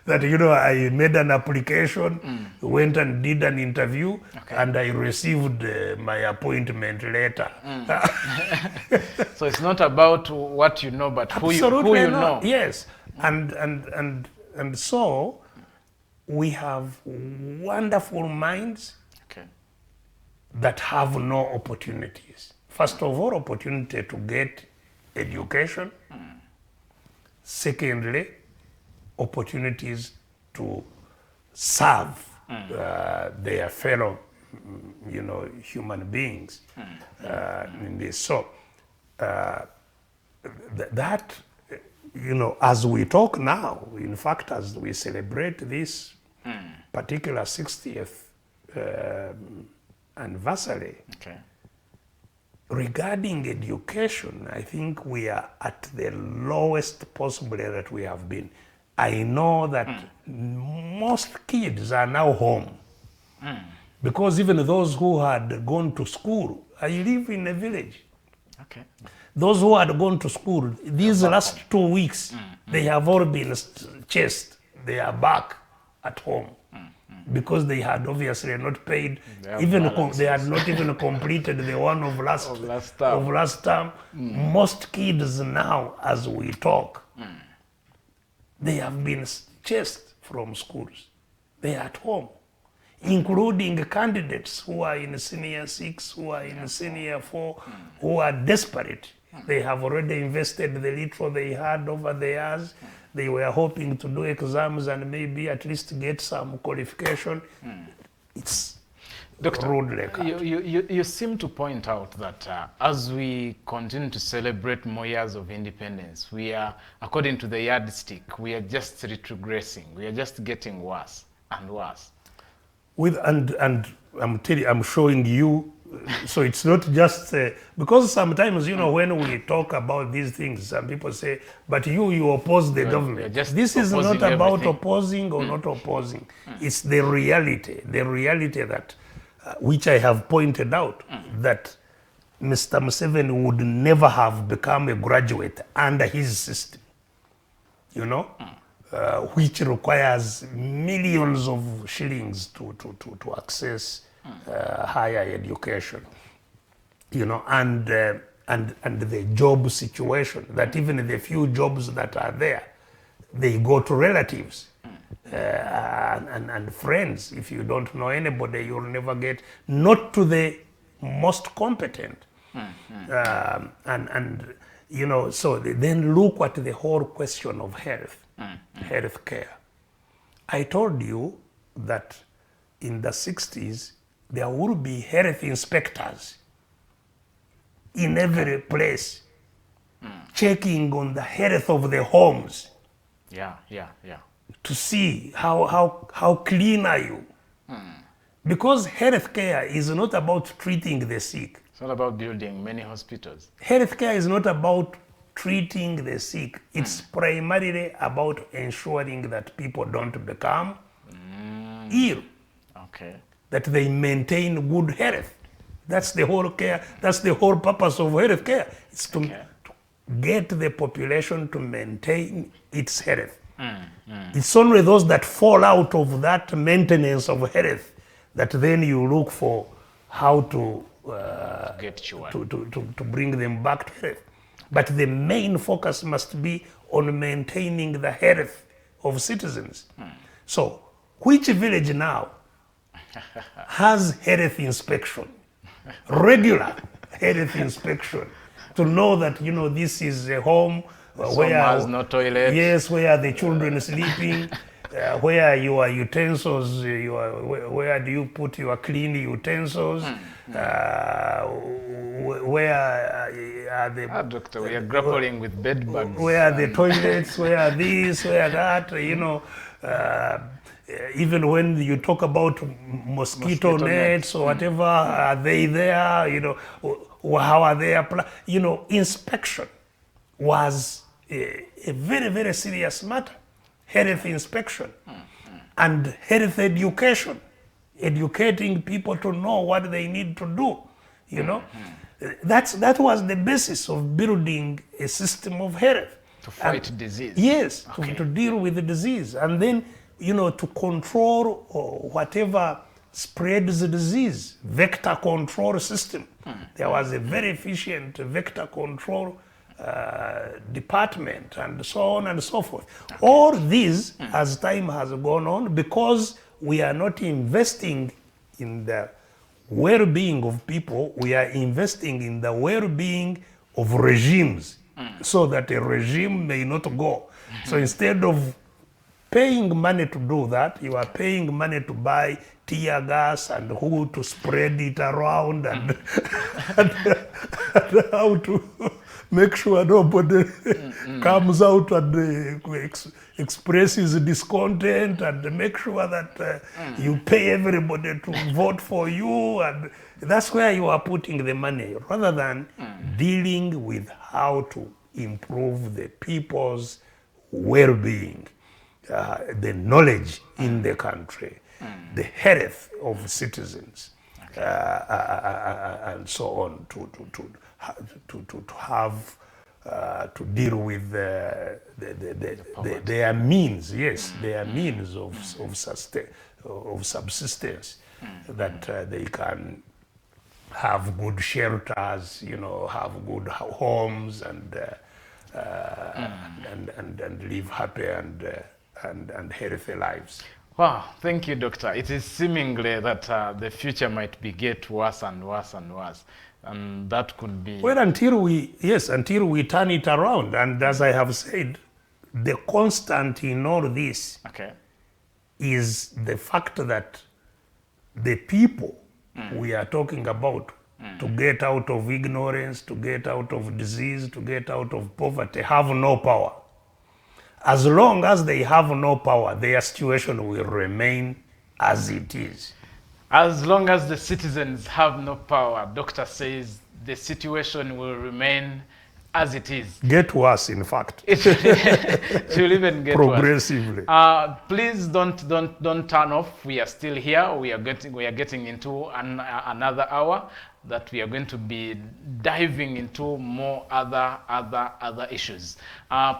Speaker 5: That, I made an application, went and did an interview, and I received my appointment letter.
Speaker 6: So it's not about what you know, but who you
Speaker 5: Absolutely
Speaker 6: know.
Speaker 5: not. Yes, and so we have wonderful minds
Speaker 6: Okay.
Speaker 5: that have no opportunities. First of all, opportunity to get education. Secondly, opportunities to serve their fellow, human beings in this. So that, as we talk now, in fact, as we celebrate this particular 60th anniversary,
Speaker 6: Okay.
Speaker 5: regarding education, I think we are at the lowest possible that we have been. I know that most kids are now home because even those who had gone to school, I live in a village.
Speaker 6: Okay.
Speaker 5: Those who had gone to school, these last 2 weeks, they have all been chased. They are back at home because they had obviously not paid. They had not even completed the one of last term. Most kids now, as we talk, they have been chased from schools. They are at home, including candidates who are in senior 6, who are in senior 4, who are desperate. They have already invested the little they had over the years. They were hoping to do exams and maybe at least get some qualification. It's
Speaker 6: Doctor,
Speaker 5: rudely cut.
Speaker 6: you seem to point out that as we continue to celebrate more years of independence, we are, according to the yardstick, we are just retrogressing. We are just getting worse and worse.
Speaker 5: And I'm showing you so it's not just because sometimes, you know, when we talk about these things, some people say, but you oppose the government.
Speaker 6: just
Speaker 5: This is not
Speaker 6: opposing
Speaker 5: about
Speaker 6: everything.
Speaker 5: opposing or not opposing. It's the reality that, which I have pointed out, that Mr. Museveni would never have become a graduate under his system, you know, which requires millions of shillings to access higher education, you know, and the job situation, that even the few jobs that are there, they go to relatives and friends. If you don't know anybody, you'll never get, not to the most competent. And you know, so then look at the whole question of health, health care. I told you that in the 60s, there would be health inspectors in every place, checking on the health of the homes.
Speaker 6: Yeah.
Speaker 5: To see how clean are you. Because healthcare is not about treating the sick.
Speaker 6: It's not about building many hospitals.
Speaker 5: Healthcare is not about treating the sick. It's primarily about ensuring that people don't become ill,
Speaker 6: Okay.
Speaker 5: that they maintain good health. That's the whole care. That's the whole purpose of healthcare. It's to get the population to maintain its health. It's only those that fall out of that maintenance of health that then you look for how to
Speaker 6: Get children.
Speaker 5: to bring them back to health. But the main focus must be on maintaining the health of citizens. So, which village now has health inspection, regular health inspection, to know that, you know, this is a home where
Speaker 6: has no toilet.
Speaker 5: Yes, where the children are sleeping, where your utensils, where do you put your clean utensils, where are the
Speaker 6: Doctor, we are grappling with bed bugs.
Speaker 5: where are the toilets, where are this, where that, you know. Even when you talk about mosquito nets or whatever, are they there, you know, how are they applied? You know, inspection was a very, very serious matter. Health inspection and health education, educating people to know what they need to do, you know. That was the basis of building a system of health.
Speaker 6: To fight disease.
Speaker 5: Yes,
Speaker 6: Okay.
Speaker 5: to deal with the disease. And then, you know, to control whatever spreads the disease, vector control system. There was a very efficient vector control department, and so on and so forth. All these, as time has gone on, because we are not investing in the well-being of people, we are investing in the well-being of regimes, so that a regime may not go. So instead of paying money to do that, you are paying money to buy tear gas and who to spread it around and, and how to make sure nobody comes out and expresses discontent, and make sure that you pay everybody to vote for you, and that's where you are putting the money, rather than dealing with how to improve the people's well-being, the knowledge in the country, the health of citizens, and so on, to have to deal with their means, yes, their means of subsistence, that they can have good shelters, you know, have good homes, and live happy and healthy lives.
Speaker 6: Wow, thank you, Doctor. It is seemingly that the future might be get worse and worse and worse. And that could be...
Speaker 5: Well, until we turn it around. And as I have said, the constant in all this is the fact that the people we are talking about, to get out of ignorance, to get out of disease, to get out of poverty, have no power. As long as they have no power, their situation will remain as it is.
Speaker 6: As long as the citizens have no power, doctor says the situation will remain as it is.
Speaker 5: Get worse, in fact.
Speaker 6: It will even get
Speaker 5: progressively.
Speaker 6: Worse. Please don't turn off. We are still here. We are getting into another hour that we are going to be diving into more other issues.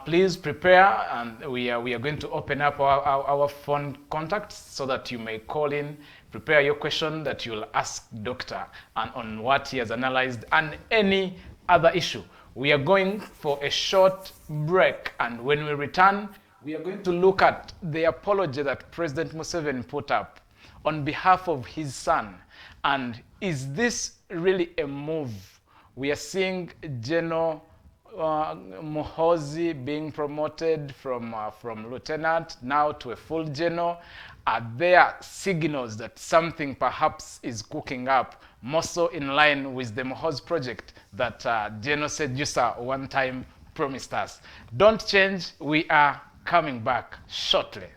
Speaker 6: Please prepare, and we are going to open up our phone contacts so that you may call in. Prepare your question that you'll ask doctor and on what he has analyzed and any other issue. We are going for a short break, and when we return, we are going to look at the apology that President Museveni put up on behalf of his son. And is this really a move? We are seeing General Muhoozi being promoted from lieutenant now to a full general. Are there signals that something perhaps is cooking up, more so in line with the Muhoozi project that General Sejusa one time promised us? Don't change, we are coming back shortly.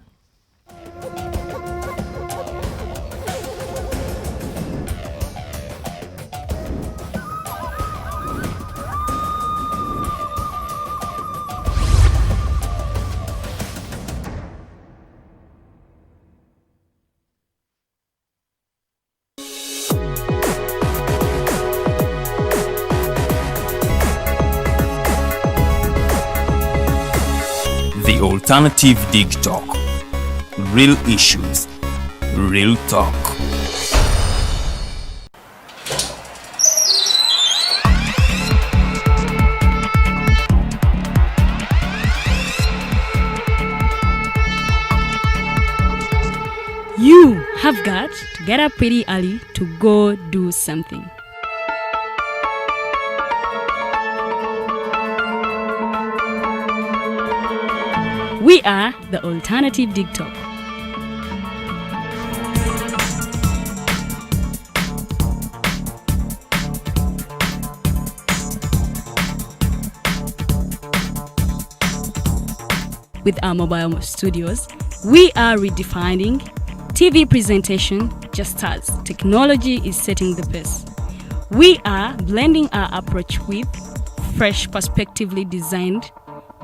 Speaker 1: The Alternative Dig Talk. Real issues, real talk.
Speaker 4: You have got to get up pretty early to go do something. We are the Alternative Dig Talk. With our mobile studios, we are redefining TV presentation just as technology is setting the pace. We are blending our approach with fresh, perspectively designed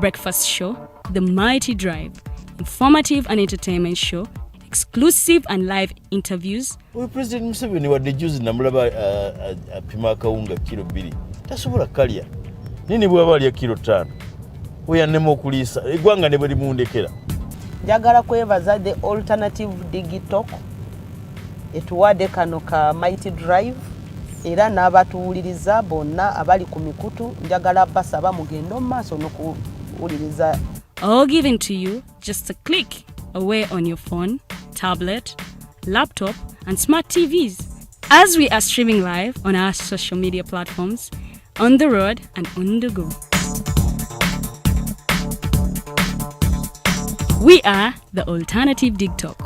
Speaker 4: breakfast show, The Mighty Drive, informative and entertainment show, exclusive and live interviews.
Speaker 7: We President Museveni wadde juzi namulaba apima akawunga kilo 2 tasobola kalya nini bwaba alya kilo 5 oyannema okuliisa eggwanga ne bwe limundekera.
Speaker 8: Njagala kwebaza the Alternative Dig Talk etuwadde kano ka Mighty Drive era n'abatuwuliriza bonna abali ku mikutu njagala basaba mugendo mu maaso n'okuwuliriza.
Speaker 4: All given to you just a click away on your phone, tablet, laptop, and smart TVs. As we are streaming live on our social media platforms, on the road and on the go. We are the Alternative Dig Talk.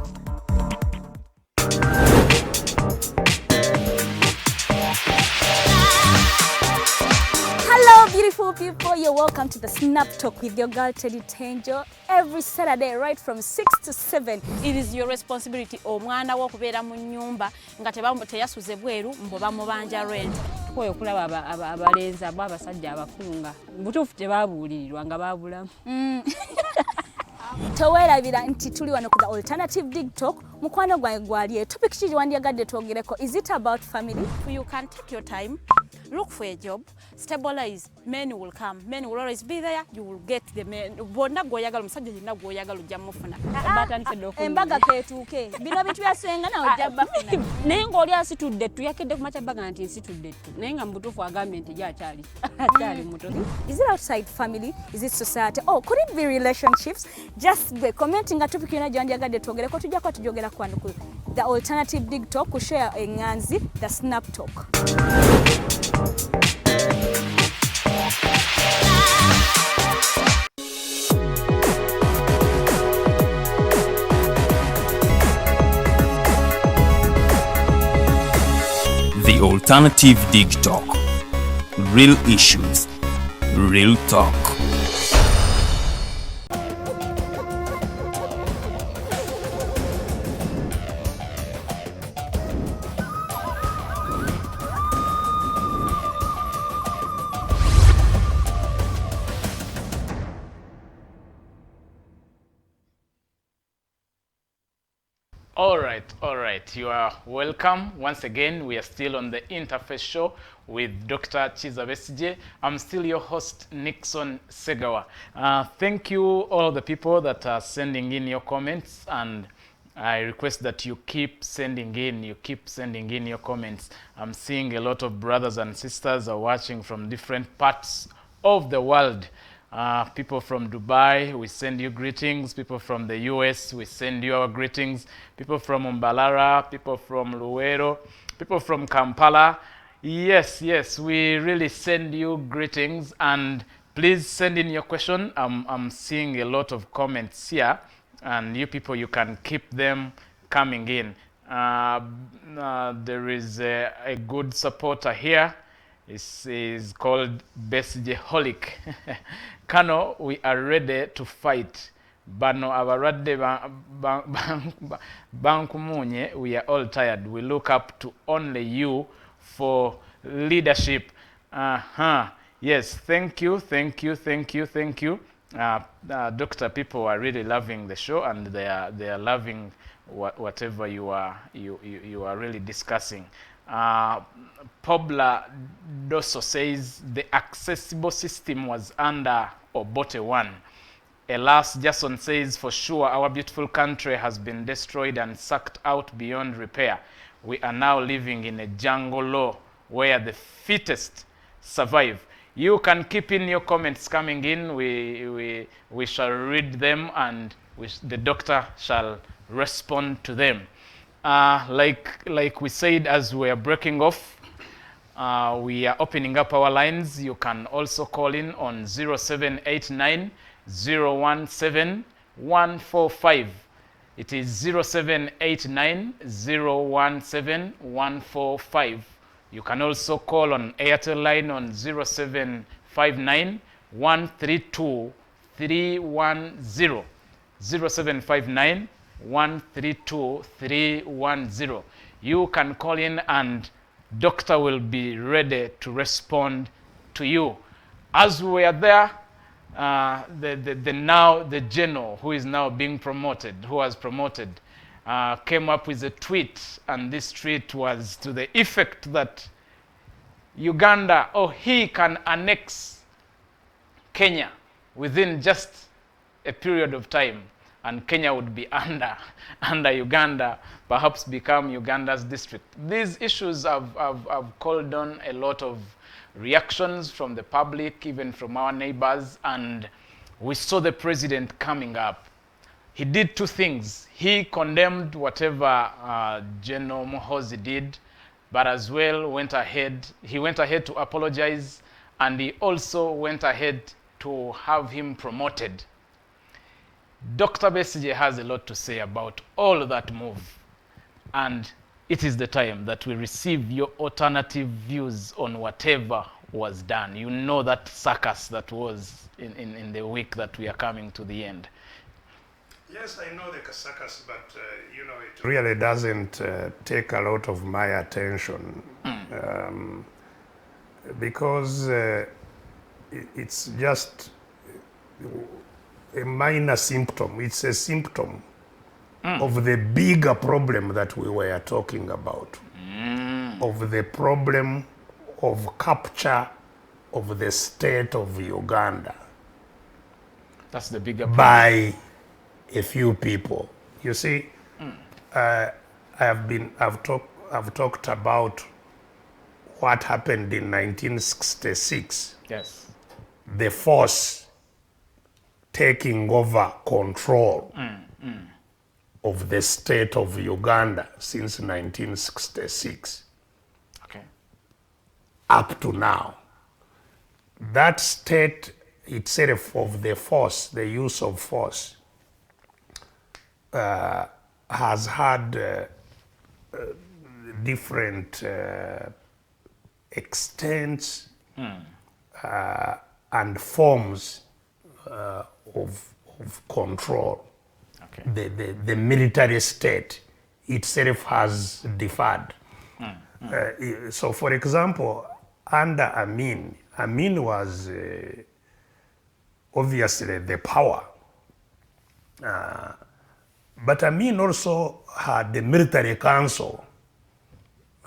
Speaker 2: Hello, beautiful people. You're welcome to the Snap Talk with your girl Teddy Tenjo every Saturday, right from 6 to 7.
Speaker 9: It is your responsibility. Omwana wo kubeera mu nyumba nga teyasuze bweru mbo bamubanja rent. Koyo kulaba abalenzi abasajja abafunga. Butuufu tebabuulirirwa nga babulamu.
Speaker 2: Towerabira nti tuli wano ku the Alternative Dig Talk. Mukwano gwange gwali topic kiki wandiyagadde twogereko. Is it about family?
Speaker 9: You can take your time, look for a job, stabilize. Men will come. Men will always be there. You will get the men. Bonna goyagala musajja yenna goyagala ojja mufuna.
Speaker 2: Embaga ketuuke. Bino bitu byasenga na ojja bafuna.
Speaker 9: Naye ng'oli asitudde ttu yakedde ku macabaga nti nsitudde ttu. Naye nga mu butuufu agambye nti gy'akyali. Akyali muto.
Speaker 2: Is it outside family? Is it society? Oh, could it be relationships? Just be commenting a topic yona gyandiyagadde twogereko tujjako tujogera kwano ku the Alternative Dig Talk ku share enganzi the Snap Talk.
Speaker 1: The Alternative Dig Talk. Real issues, real talk.
Speaker 6: All right. You are welcome. Once again, we are still on the Interface Show with Dr. Kizza Besigye. I'm still your host, Nixon Segawa. Thank you, all the people that are sending in your comments, and I request that you keep sending in your comments. I'm seeing a lot of brothers and sisters are watching from different parts of the world. People from Dubai, we send you greetings. People from the US, we send you our greetings. People from Mbalara, people from Luwero, people from Kampala. Yes, we really send you greetings, and please send in your question. I'm seeing a lot of comments here, and you people, you can keep them coming in. There is a good supporter here. Is called Besigye-holic. Kano, we are ready to fight. Bano abaradde bankumunye, we are all tired. We look up to only you for leadership. Yes, thank you. Doctor, people are really loving the show, and they are loving whatever you are really discussing. Pobla Doso says the accessible system was under Obote 1. Elas Jason says, for sure our beautiful country has been destroyed and sucked out beyond repair. We are now living in a jungle law where the fittest survive. You can keep in your comments coming in. We shall read them, and the doctor shall respond to them. Like we said as we are breaking off, we are opening up our lines. You can also call in on 0789 017 145. It is 0789 017 145. You can also call on Airtel line on 0759 132 310. 0759 132 310. You can call in, and doctor will be ready to respond to you. As we are there, the general who is now being promoted, who was promoted, came up with a tweet, and this tweet was to the effect that Uganda, he can annex Kenya within just a period of time, and Kenya would be under Uganda, perhaps become Uganda's district. These issues have called on a lot of reactions from the public, even from our neighbors, and we saw the president coming up. He did two things. He condemned whatever General Muhoozi did, but as well he went ahead to apologize, and he also went ahead to have him promoted. Dr. Besigye has a lot to say about all that move, and it is the time that we receive your alternative views on whatever was done. You know that circus that was in the week that we are coming to the end.
Speaker 5: Yes, I know the circus, but it really doesn't take a lot of my attention because it's just a minor symptom. It's a symptom of the bigger problem that we were talking about, of the problem of capture of the state of Uganda.
Speaker 6: That's the bigger problem.
Speaker 5: By a few people. You see, I've talked about what happened in 1966.
Speaker 6: Yes.
Speaker 5: The force taking over control of the state of Uganda since 1966.
Speaker 6: Okay.
Speaker 5: Up to now. That state itself of the force, the use of force, has had different extents and forms of control.
Speaker 6: Okay.
Speaker 5: The military state itself has differed. So, for example, under Amin was obviously the power. But Amin also had the military council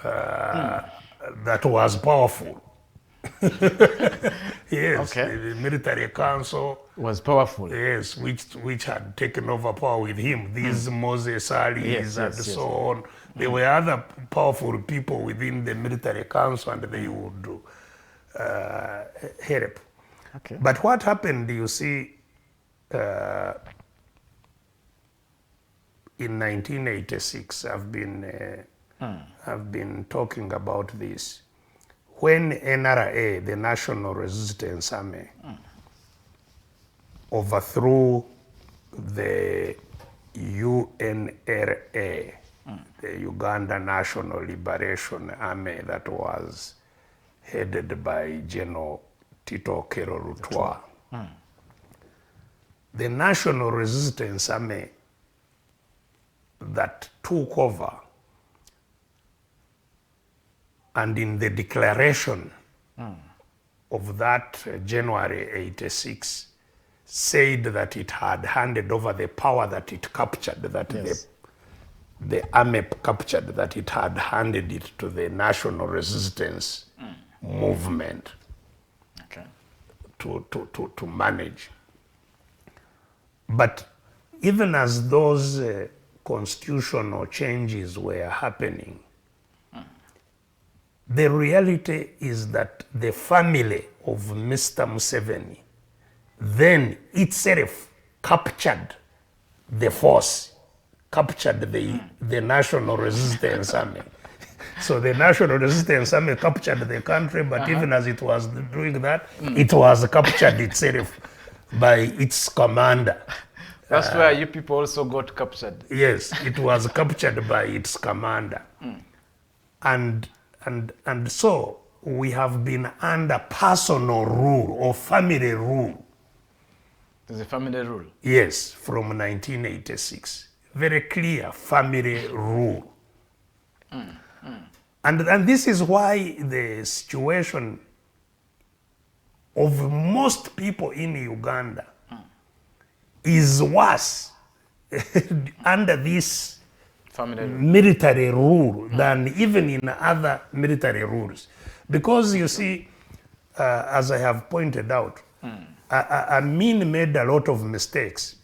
Speaker 5: that was powerful. Yes,
Speaker 6: Okay.
Speaker 5: the military council
Speaker 6: Was powerful.
Speaker 5: yes, which had taken over power with him. These Moses Alis
Speaker 6: Yes,
Speaker 5: and
Speaker 6: yes, yes.
Speaker 5: so on. There were other powerful people within the military council, and they would help.
Speaker 6: Okay.
Speaker 5: But what happened, you see, in 1986, I've been talking about this. When NRA, the National Resistance Army, overthrew the UNRA, the Uganda National Liberation Army, that was headed by General Tito Kero Rutwa. The National Resistance Army that took over, and in the declaration of that January 86, said that it had handed over the power that it captured, that
Speaker 6: Yes.
Speaker 5: the army captured, that it had handed it to the national resistance movement
Speaker 6: Okay.
Speaker 5: to manage. But even as those constitutional changes were happening, the reality is that the family of Mr. Museveni then itself captured the force, captured the National Resistance Army. So the National Resistance Army captured the country, but even as it was doing that, it was captured itself by its commander.
Speaker 6: That's where you people also got captured.
Speaker 5: Yes, it was captured by its commander. And so we have been under personal rule or family rule.
Speaker 6: There's a family rule.
Speaker 5: Yes, from 1986. Very clear family rule. And this is why the situation of most people in Uganda is worse under this
Speaker 6: Family rule.
Speaker 5: military rule than even in other military rules. Because you see, as I have pointed out, Amin made a lot of mistakes.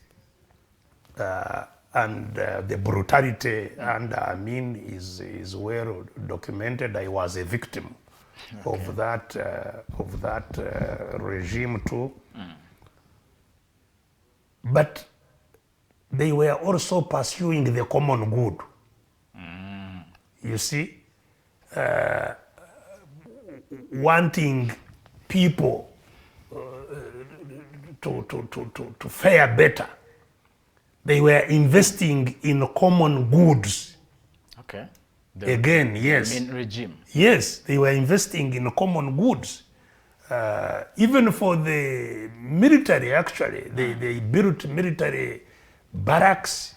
Speaker 5: And the brutality under Amin is well documented. I was a victim of that regime too. But they were also pursuing the common good. You see, wanting people to fare better. They were investing in common goods.
Speaker 6: Okay.
Speaker 5: Again, yes.
Speaker 6: Main regime.
Speaker 5: Yes, they were investing in common goods. Even for the military, actually, they built military barracks,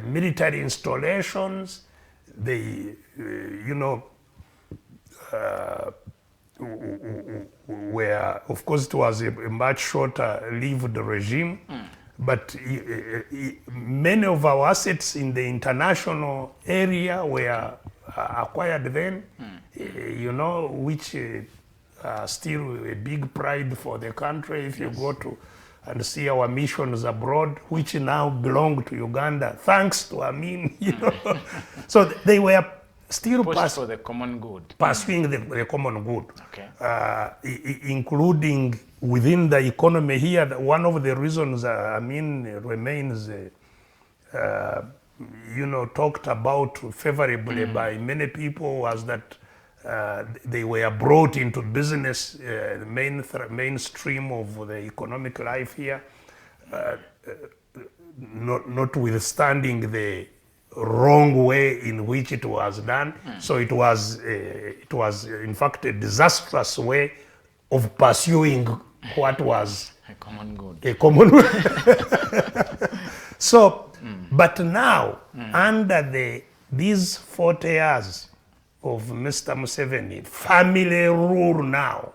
Speaker 5: military installations. They, where, of course, it was a much shorter-lived regime. But many of our assets in the international area were acquired then, which are still a big pride for the country. If you go to and see our missions abroad, which now belong to Uganda, thanks to Amin, So they were still
Speaker 6: for the common good.
Speaker 5: pursuing the common good,
Speaker 6: Okay.
Speaker 5: Including within the economy here. One of the reasons Amin remains, talked about favorably by many people was that they were brought into business, mainstream of the economic life here, notwithstanding the wrong way in which it was done. So it was in fact a disastrous way of pursuing what was
Speaker 6: A common good.
Speaker 5: a common So, but now, under these 40 years of Mr. Museveni, family rule now,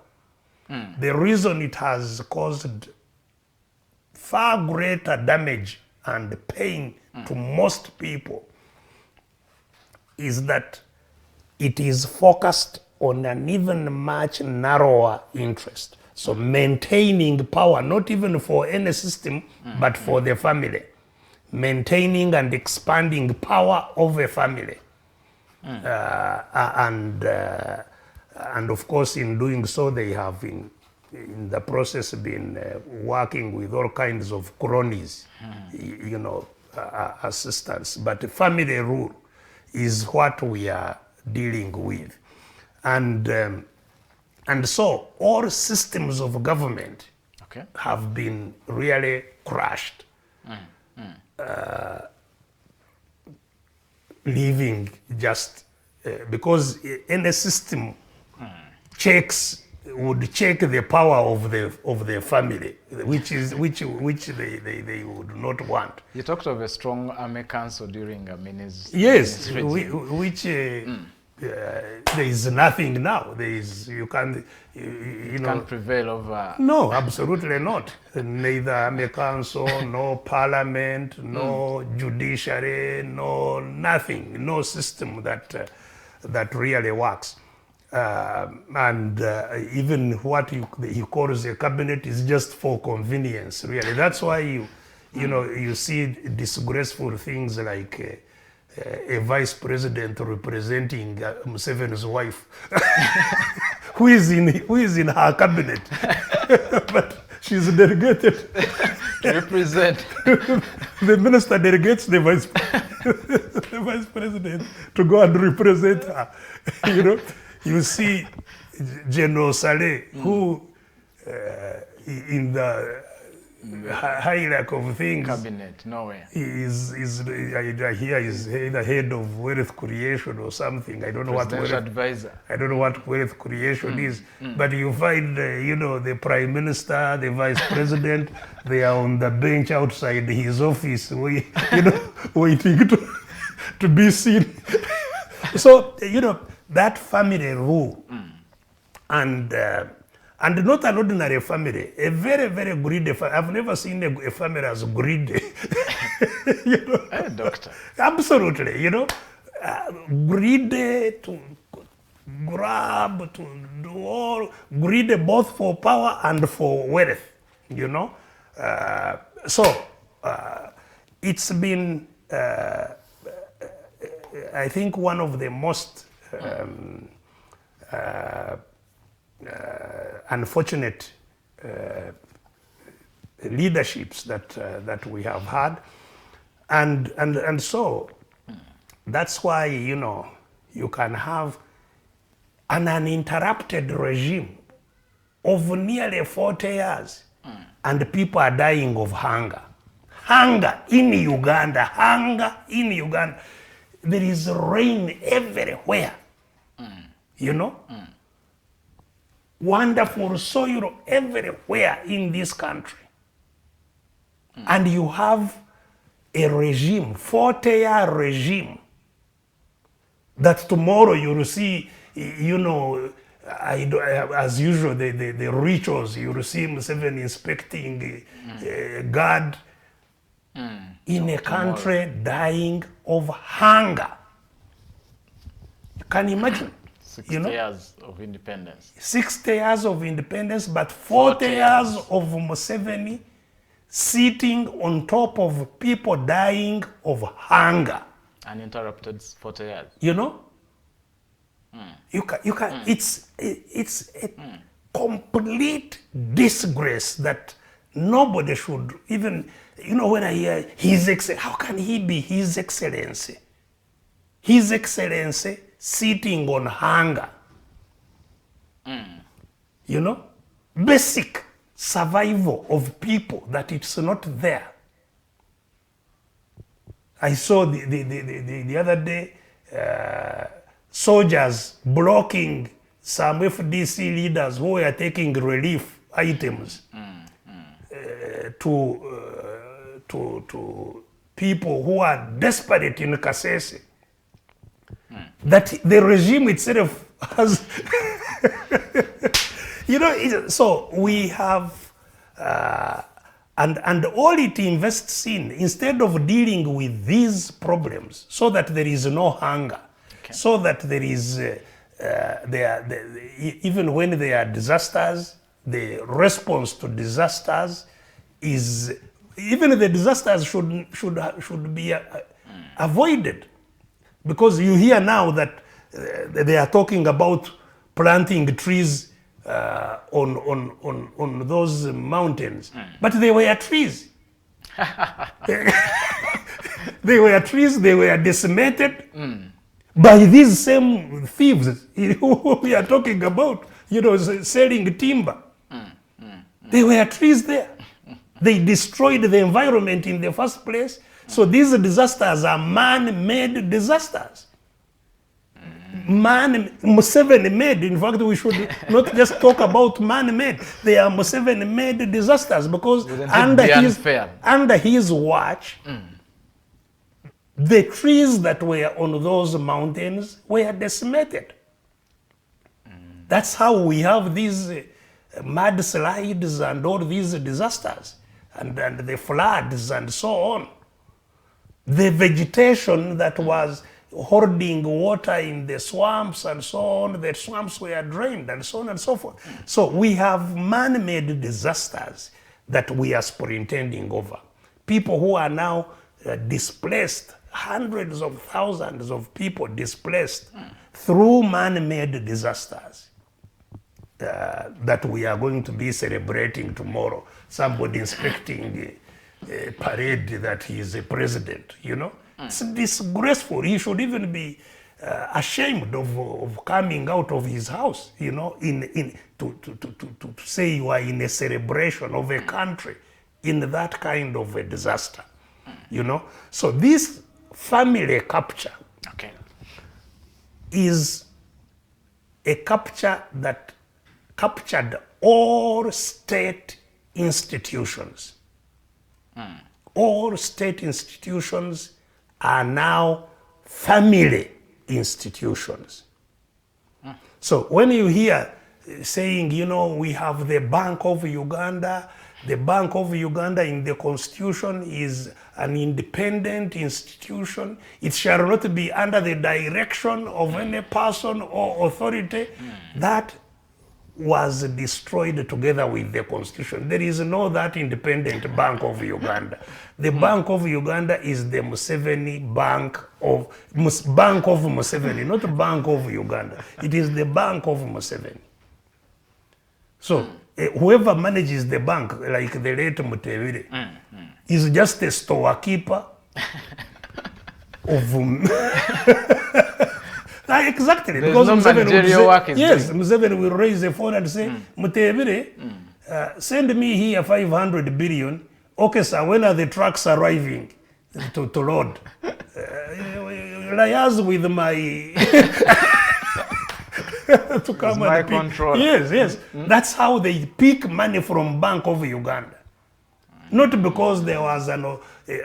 Speaker 5: the reason it has caused far greater damage and pain to most people is that it is focused on an even much narrower interest. So maintaining power, not even for any system, but for the family. Maintaining and expanding power of a family. And of course, in doing so, they have in the process been working with all kinds of cronies, you know, assistance. But family rule is what we are dealing with. And so all systems of government have been really crushed. Leaving just because any system would check the power of the family, which they would not want.
Speaker 6: You talked of a strong army council during Amini's.
Speaker 5: Yes, which there is nothing now. You can't
Speaker 6: prevail over.
Speaker 5: No, absolutely not. Neither army council, no parliament, no judiciary, no nothing, no system that really works. And even what he calls a cabinet is just for convenience, really. That's why you see disgraceful things like a vice president representing Museveni's wife, who is in her cabinet, but she's delegated.
Speaker 6: Represent.
Speaker 5: The minister delegates the vice president to go and represent her. You see General Saleh, who in the hierarchy of things,
Speaker 6: cabinet, nowhere.
Speaker 5: I hear he's the head of wealth creation or something. I don't know what
Speaker 6: advisor.
Speaker 5: I don't know what wealth creation is. But you find, the prime minister, the vice president, they are on the bench outside his office, waiting to be seen. So, that family rule, and not an ordinary family, a very, very greedy family. I've never seen a family as greedy.
Speaker 6: Hey, doctor.
Speaker 5: Absolutely, greedy to grab, to do all, greedy both for power and for wealth, So it's been, I think, one of the most unfortunate leaderships that we have had, and so that's why you can have an uninterrupted regime of nearly 40 years, and people are dying of hunger. Hunger in Uganda. There is rain everywhere. Wonderful soil everywhere in this country. And you have a regime, 40-year regime, that tomorrow you will see, as usual, the rituals, you will see Museveni inspecting guard in a country dying of hunger. You can imagine.
Speaker 6: 60 years of independence.
Speaker 5: 60 years of independence, but 40 years of Museveni sitting on top of people dying of hunger.
Speaker 6: Uninterrupted 40 years.
Speaker 5: You can. It's a complete disgrace that nobody should even. When I hear His Excellency, how can he be His Excellency? His Excellency sitting on hunger. Basic survival of people, that it's not there. I saw the other day soldiers blocking some FDC leaders who were taking relief items to people who are desperate in Kasese. That the regime itself has, so we have And all it invests in, instead of dealing with these problems so that there is no hunger, so that there is, even when there are disasters, the response to disasters is, even the disasters should be avoided. Because you hear now that they are talking about planting trees on those mountains, but they were trees. They were trees. They were decimated by these same thieves who we are talking about. Selling timber. They were trees there. They destroyed the environment in the first place. So these disasters are man-made disasters. Museveni made. In fact, we should not just talk about man-made. They are Museveni-made disasters because under his watch, the trees that were on those mountains were decimated. That's how we have these mudslides and all these disasters and the floods and so on. The vegetation that was hoarding water in the swamps and so on, the swamps were drained and so on and so forth. So we have man-made disasters that we are superintending over. People who are now displaced, hundreds of thousands of people displaced through man-made disasters that we are going to be celebrating tomorrow. Somebody inspecting a parade that he is a president, It's disgraceful. He should even be ashamed of coming out of his house, to say you are in a celebration of a country in that kind of a disaster, So this family capture is a capture that captured all state institutions. All state institutions are now family institutions. So when you hear saying, we have the Bank of Uganda, the Bank of Uganda in the Constitution is an independent institution. It shall not be under the direction of any person or authority. That was destroyed together with the Constitution. There is no that independent Bank of Uganda. The Bank of Uganda is the Museveni Bank of Museveni, not the Bank of Uganda. It is the Bank of Museveni. So whoever manages the bank, like the late Mutevire, is just a storekeeper of exactly.
Speaker 6: There's
Speaker 5: because
Speaker 6: no managerial work is
Speaker 5: yes,
Speaker 6: doing.
Speaker 5: Museveni will raise a phone and say, Mutevire, send me here 500 billion. Okay, sir, when are the trucks arriving to load? Liars with my... to come
Speaker 6: my
Speaker 5: and pick.
Speaker 6: control.
Speaker 5: Yes. That's how they pick money from Bank of Uganda. Not because there was an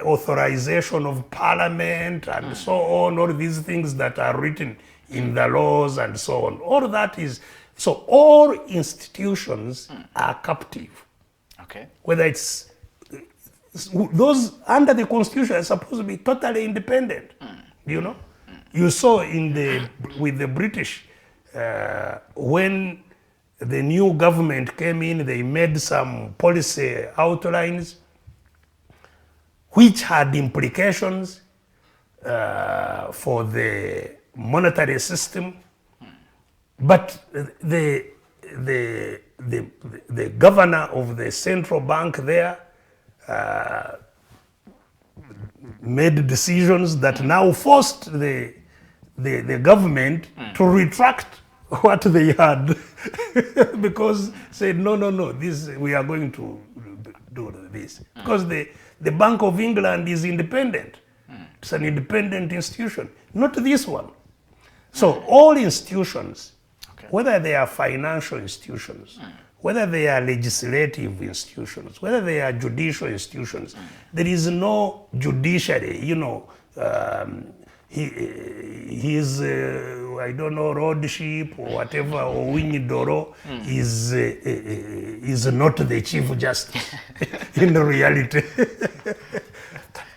Speaker 5: authorization of parliament and so on, all these things that are written in the laws and so on. All that is, so all institutions are captive.
Speaker 6: Okay.
Speaker 5: Whether it's, those under the Constitution are supposed to be totally independent, You saw with the British, when the new government came in, they made some policy outlines which had implications for the monetary system, but the governor of the central bank there made decisions that now forced the government to retract what they had because said no, this we are going to do this because the Bank of England is independent. It's an independent institution, not this one. So all institutions, whether they are financial institutions, whether they are legislative institutions, whether they are judicial institutions, there is no judiciary, his I don't know, roadship or whatever, or Winyidoro is not the chief justice in reality.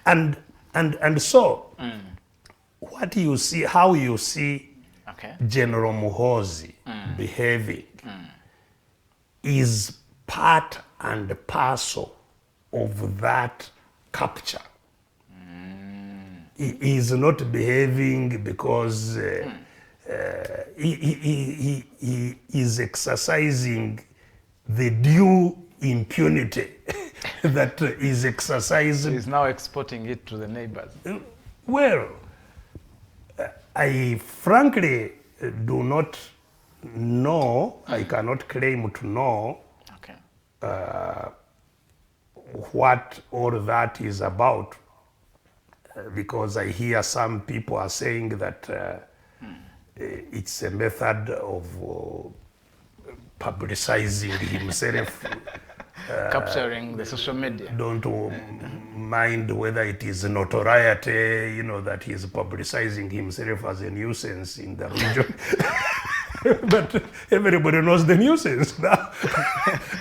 Speaker 5: and so what you see, how you see General Muhoozi behaving is part and parcel of that capture. He is not behaving because he is exercising the due impunity that is exercised.
Speaker 6: He's now exporting it to the neighbors.
Speaker 5: Well, I frankly do not know, I cannot claim to know what all that is about, because I hear some people are saying that it's a method of publicizing himself.
Speaker 6: Capturing the social media.
Speaker 5: Don't mind whether it is notoriety, you know, that he is publicizing himself as a nuisance in the region. But everybody knows the nuisance now.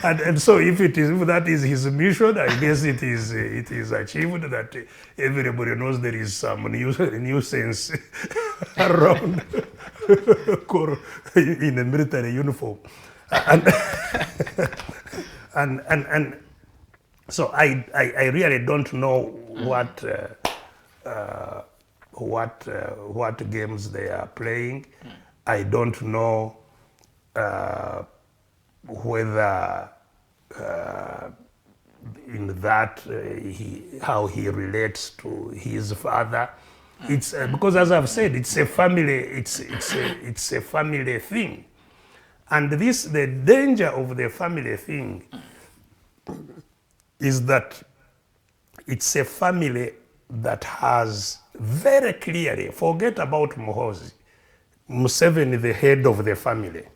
Speaker 5: and so if that is his mission, I guess it is achieved, that everybody knows there is some nuisance around in a military uniform. And so I really don't know what games they are playing. I don't know whether in that how he relates to his father. It's because, as I've said, it's a family. It's a family thing, and the danger of the family thing is that it's a family that has very clearly, forget about Muhoozi, Museveni, the head of the family,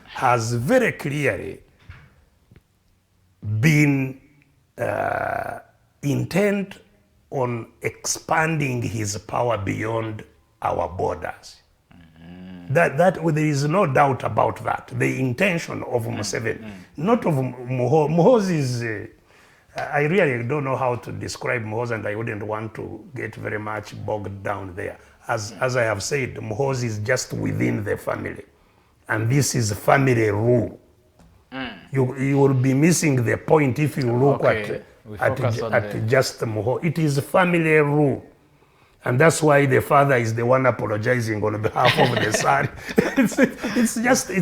Speaker 5: has very clearly been intent on expanding his power beyond our borders. That there is no doubt about that. The intention of Museveni, not of Muhoozi. Muhoozi is, I really don't know how to describe Muhoozi, and I wouldn't want to get very much bogged down there. As I have said, Muhoozi is just within the family, and this is family rule. You will be missing the point if you look at just Muhoozi. It is family rule. And that's why the father is the one apologizing on behalf of the son. It's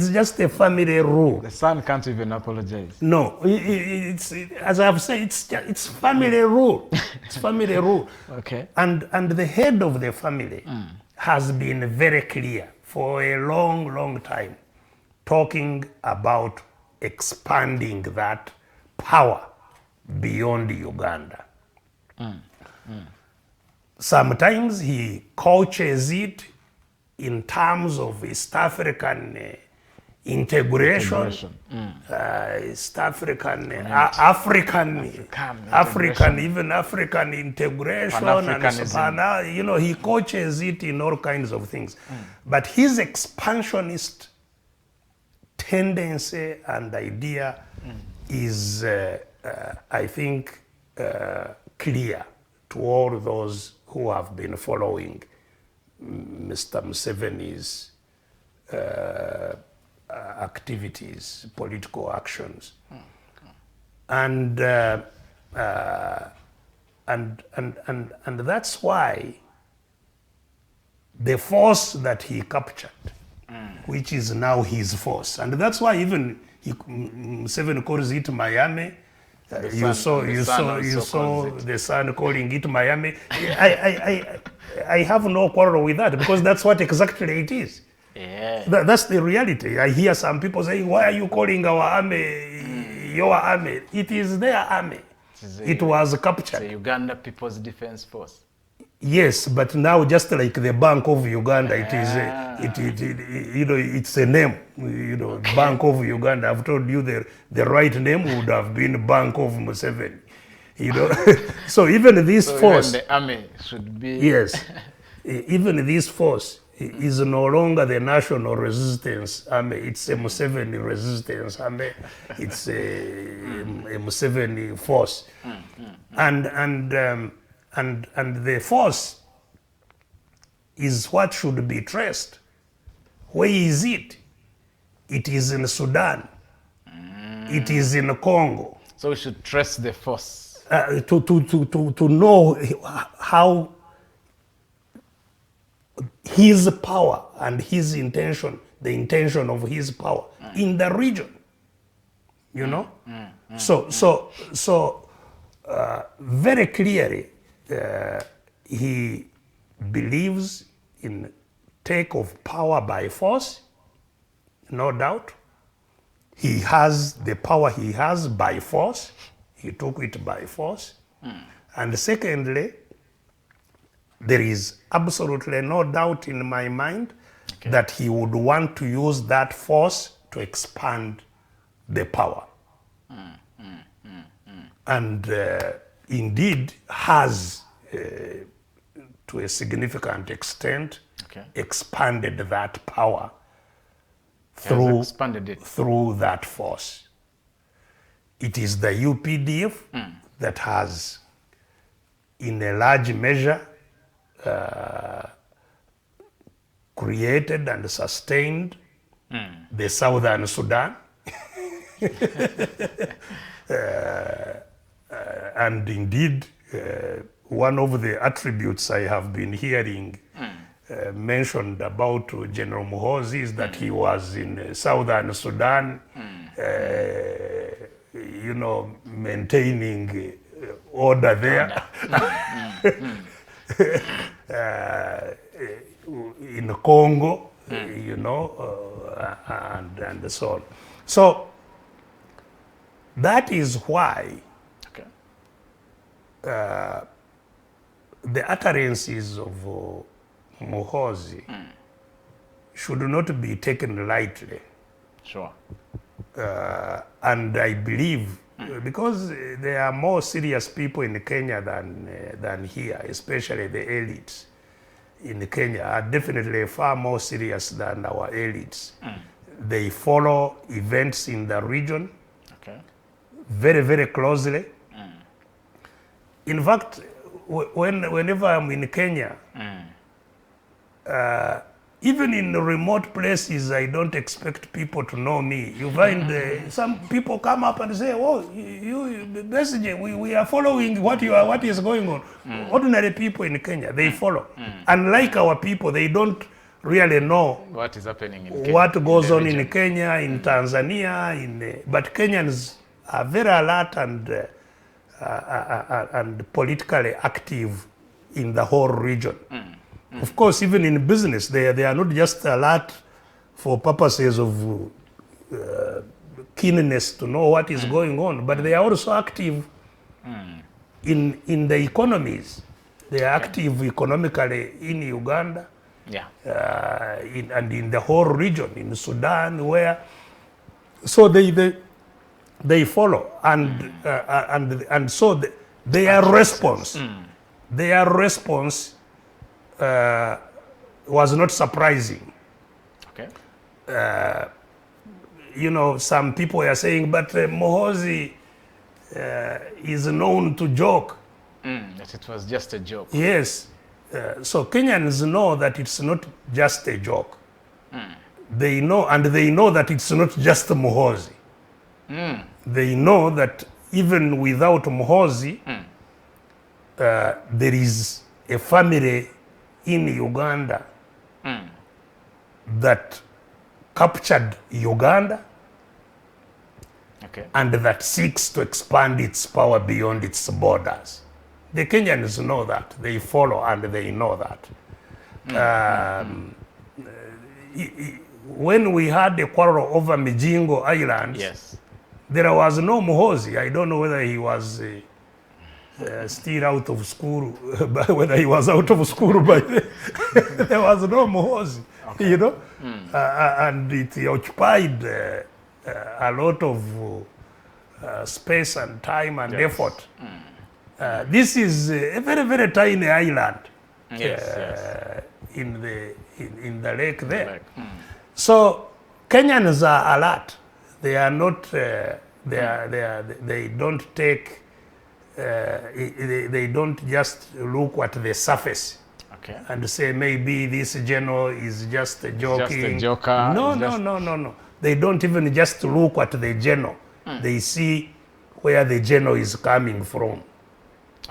Speaker 5: just a family rule.
Speaker 6: The son can't even apologize.
Speaker 5: No, as I've said, it's family rule. It's family rule.
Speaker 6: Okay.
Speaker 5: And the head of the family has been very clear for a long time, talking about expanding that power beyond Uganda. Sometimes he couches it in terms of East African integration, East African, African integration, and you know, he couches it in all kinds of things. But his expansionist tendency and idea is, I think, clear to all those who have been following Mr. Museveni's activities, political actions, and that's why the force that he captured, which is now his force, and that's why even Museveni calls it Miami. You saw the son calling it Miami. I have no quarrel with that, because that's what exactly it is.
Speaker 6: Yeah.
Speaker 5: That's the reality. I hear some people saying, "Why are you calling our army your army?" It is their army. It was captured.
Speaker 6: The Uganda People's Defense Force.
Speaker 5: Yes, but now just like the Bank of Uganda, it is it's a name. You know, okay. Bank of Uganda. I've told you the right name would have been Bank of Museveni. You know, so even this force,
Speaker 6: even the army should be.
Speaker 5: Yes, even this force is no longer the national resistance army. It's a Museveni resistance army. It's a Museveni force, and the force is what should be traced. Where is it? It is in Sudan. It is in Congo.
Speaker 6: So we should trace the force.
Speaker 5: To know how his power and his intention, the intention of his power in the region, you know. So very clearly, he believes in take of power by force, no doubt. He has the power he has by force. He took it by force. And secondly, there is absolutely no doubt in my mind that he would want to use that force to expand the power. And indeed has, to a significant extent, expanded that power through that force. It is the UPDF that has, in a large measure, created and sustained the Southern Sudan. And indeed, one of the attributes I have been hearing mentioned about General Muhoozi is that he was in Southern Sudan, you know, maintaining order there. In Congo, you know, and so on. So that is why the utterances of Muhoozi should not be taken lightly.
Speaker 6: Sure.
Speaker 5: And I believe, because there are more serious people in Kenya than here, especially the elites in Kenya are definitely far more serious than our elites. They follow events in the region very, very closely. In fact, whenever I'm in Kenya, even in remote places, I don't expect people to know me. You find some people come up and say, "Oh, you Besigye, we are following what is going on." Ordinary people in Kenya, they follow. Unlike our people, they don't really know
Speaker 6: what is happening in Kenya,
Speaker 5: what goes on in Kenya, in Tanzania, but Kenyans are very alert and politically active in the whole region. Of course, even in business, they are not just alert for purposes of keenness to know what is going on, but they are also active in the economies. They are active economically in Uganda, and in the whole region, in Sudan, where so they follow, and so their response was not surprising. You know, some people are saying, but Muhoozi is known to joke.
Speaker 6: That it was just a joke.
Speaker 5: Yes. So Kenyans know that it's not just a joke. They know, and they know that it's not just Muhoozi. They know that even without Muhoozi, there is a family in Uganda that captured Uganda and that seeks to expand its power beyond its borders. The Kenyans know that. They follow and they know that. When we had a quarrel over Mijingo Islands, there was no Muhoozi. I don't know whether he was still out of school, whether he was out of school by then. There was no Muhoozi, you know, and it occupied a lot of space and time and effort. This is a very, very tiny island. in the lake there. So Kenyans are alert. They are not. They don't take. They don't just look at the surface.
Speaker 6: Okay.
Speaker 5: And say maybe this general is just joking.
Speaker 6: Just a joker.
Speaker 5: No. They don't even just look at the general. They see where the general is coming from.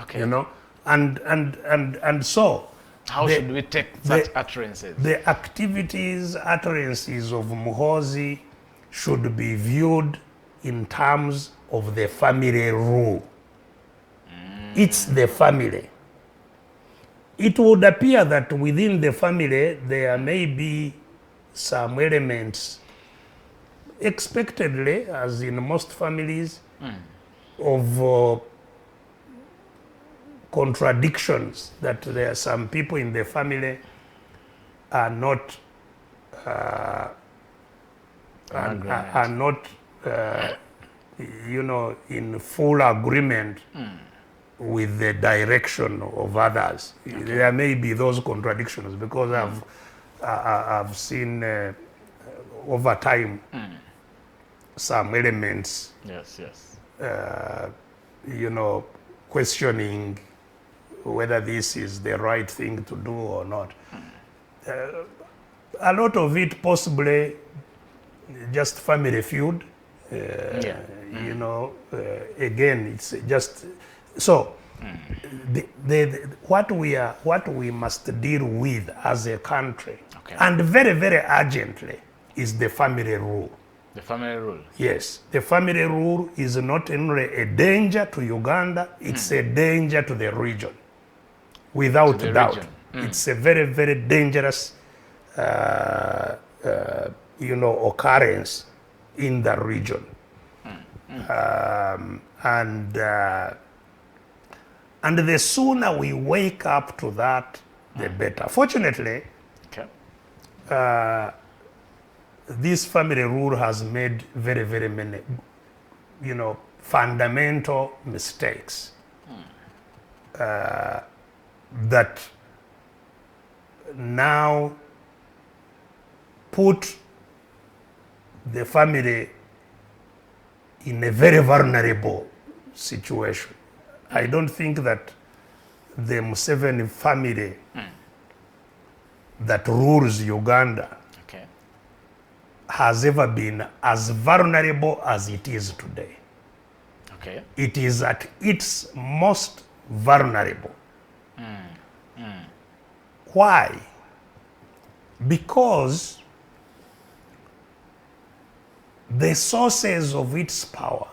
Speaker 6: Okay.
Speaker 5: You know, and so.
Speaker 6: How should we take such utterances?
Speaker 5: The utterances of Muhoozi should be viewed in terms of the family rule. It's the family. It would appear that within the family there may be some elements, expectedly, as in most families, of contradictions, that there are some people in the family are not in full agreement with the direction of others. Okay. There may be those contradictions because I've seen over time some elements.
Speaker 6: Yes.
Speaker 5: Questioning whether this is the right thing to do or not. A lot of it possibly just family feud. Again, it's just so. What we must deal with as a country, and very, very urgently, is the family rule.
Speaker 6: The family rule.
Speaker 5: Yes, the family rule is not only a danger to Uganda; it's a danger to the region. Without doubt, it's a very, very dangerous, occurrence in the region, and the sooner we wake up to that, the better. Fortunately, this family rule has made very, very many, fundamental mistakes. That now put the family in a very vulnerable situation. I don't think that the Museveni family that rules Uganda has ever been as vulnerable as it is today. It is at its most vulnerable. Why? Because the sources of its power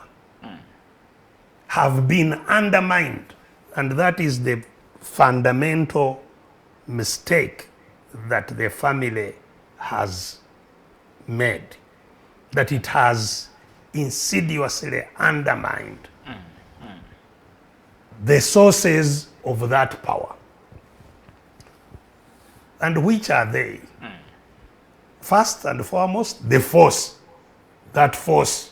Speaker 5: have been undermined, and that is the fundamental mistake that the family has made, that it has insidiously undermined the sources of that power. And which are they? First and foremost, the force. That force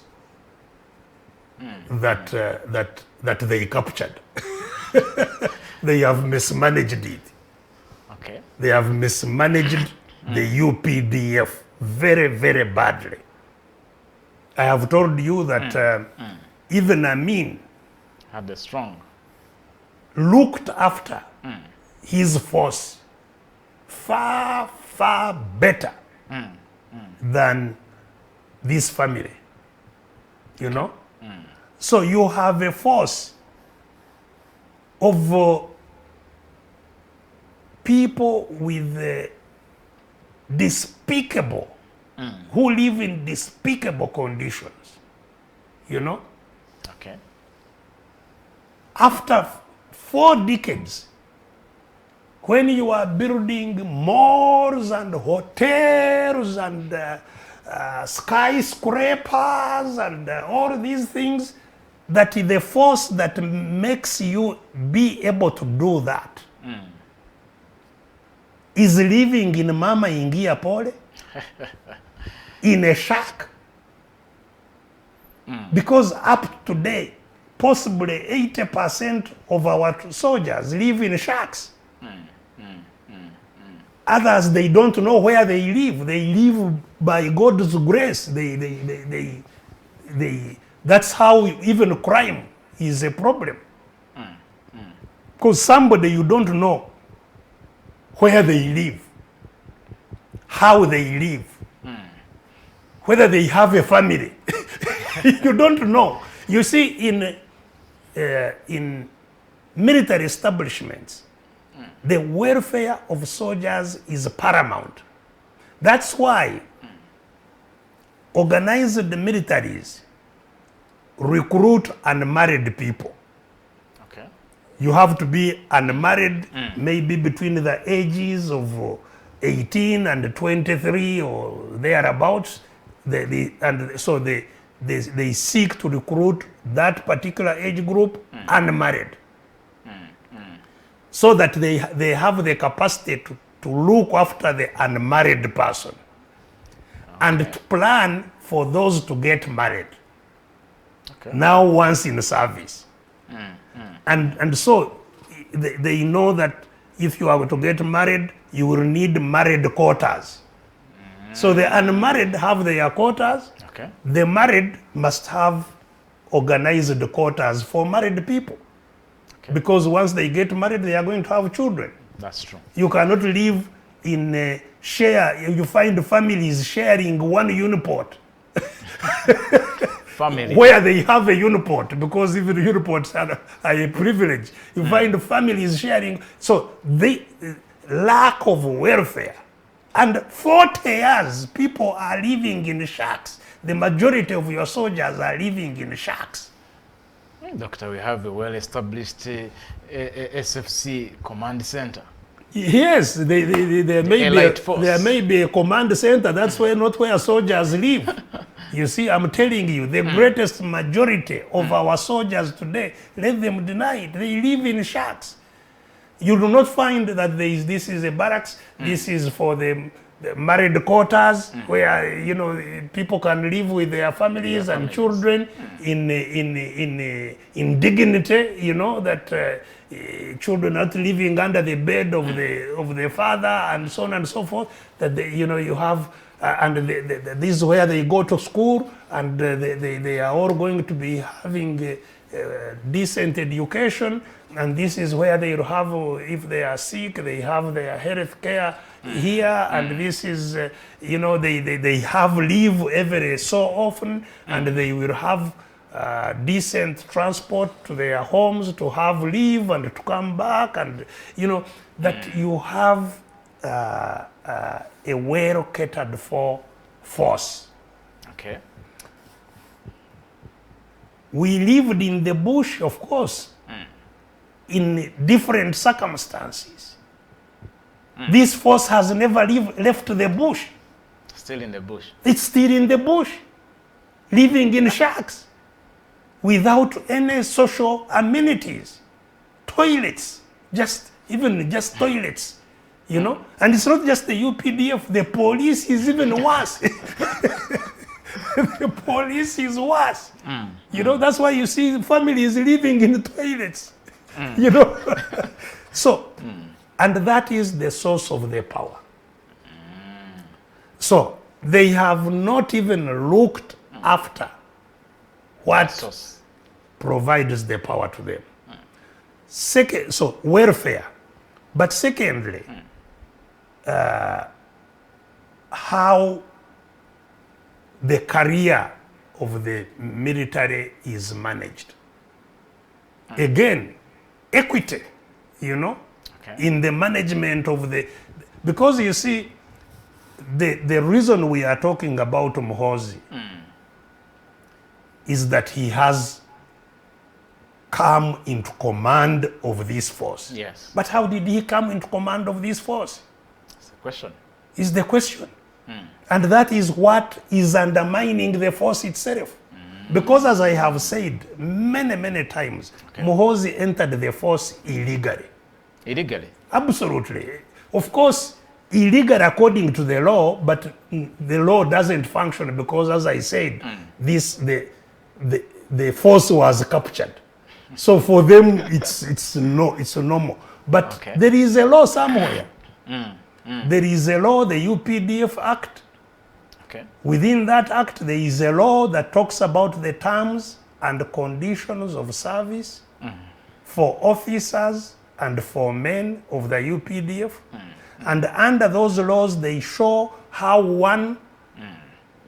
Speaker 5: that they captured. They have mismanaged it. They have mismanaged the UPDF very, very badly. I have told you that even Amin
Speaker 6: had the strong
Speaker 5: looked after his force far, far better than this family, So you have a force of people with despicable, who live in despicable conditions, After 4 decades, when you are building malls and hotels and skyscrapers and all these things, that is the force that makes you be able to do that. Is living in Mama Ingia Pole in a shack. Because up to today, possibly 80% of our soldiers live in shacks. Others, they don't know where they live. They live by God's grace. That's how even crime is a problem. Because somebody you don't know where they live, how they live, whether they have a family. You don't know. You see, in military establishments, the welfare of soldiers is paramount. That's why organized militaries recruit unmarried people.
Speaker 6: Okay.
Speaker 5: You have to be unmarried, maybe between the ages of 18 and 23 or thereabouts. So they seek to recruit that particular age group unmarried. So that they have the capacity to look after the unmarried person and to plan for those to get married.
Speaker 6: Okay.
Speaker 5: Now once in service. And so they know that if you are to get married, you will need married quotas. So the unmarried have their quotas.
Speaker 6: Okay.
Speaker 5: The married must have organized quotas for married people. Okay. Because once they get married, they are going to have children.
Speaker 6: That's true.
Speaker 5: You cannot live in a share. You find families sharing one uniport.
Speaker 6: Family.
Speaker 5: Where they have a uniport, because even uniports are a privilege. You find families sharing. So the lack of welfare. And 40 years, people are living in shacks. The majority of your soldiers are living in shacks.
Speaker 6: Doctor, we have a well-established SFC command center.
Speaker 5: Yes, there may be a command center. That's where not where soldiers live. You see, I'm telling you, the greatest majority of our soldiers today, let them deny it, they live in shacks. You do not find that this is a barracks, this is for the married quarters, where, you know, people can live with their families and children in dignity, you know, that children not living under the bed of the father, and so on and so forth, that you know, you have this is where they go to school, and they are all going to be having decent education, and this is where they have, if they are sick, they have their health care here, and this is, you know, they have leave every so often, and they will have decent transport to their homes to have leave and to come back, and, you know, that you have a well catered for force.
Speaker 6: Okay.
Speaker 5: We lived in the bush, of course, in different circumstances. This force has never left the bush.
Speaker 6: Still in the bush.
Speaker 5: It's still in the bush, living in shacks, without any social amenities, toilets, just toilets, you know. And it's not just the UPDF, the police is even worse. The police is worse. You know, that's why you see families living in toilets, you know. So, and that is the source of their power. So, they have not even looked after what provides the power to them. Second, so welfare. But secondly, how the career of the military is managed. Again, equity, you know, in the management of the, because you see, the reason we are talking about Muhoozi is that he has come into command of this force.
Speaker 6: Yes.
Speaker 5: But how did he come into command of this force?
Speaker 6: That's the question.
Speaker 5: Is the question. And that is what is undermining the force itself. Because as I have said many times, Muhoozi entered the force illegally.
Speaker 6: Illegally?
Speaker 5: Absolutely. Of course, illegal according to the law, but the law doesn't function because, as I said, the force was captured. So for them, it's normal. But there is a law somewhere. There is a law, the UPDF Act.
Speaker 6: Okay.
Speaker 5: Within that act, there is a law that talks about the terms and conditions of service for officers and for men of the UPDF. And under those laws, they show how one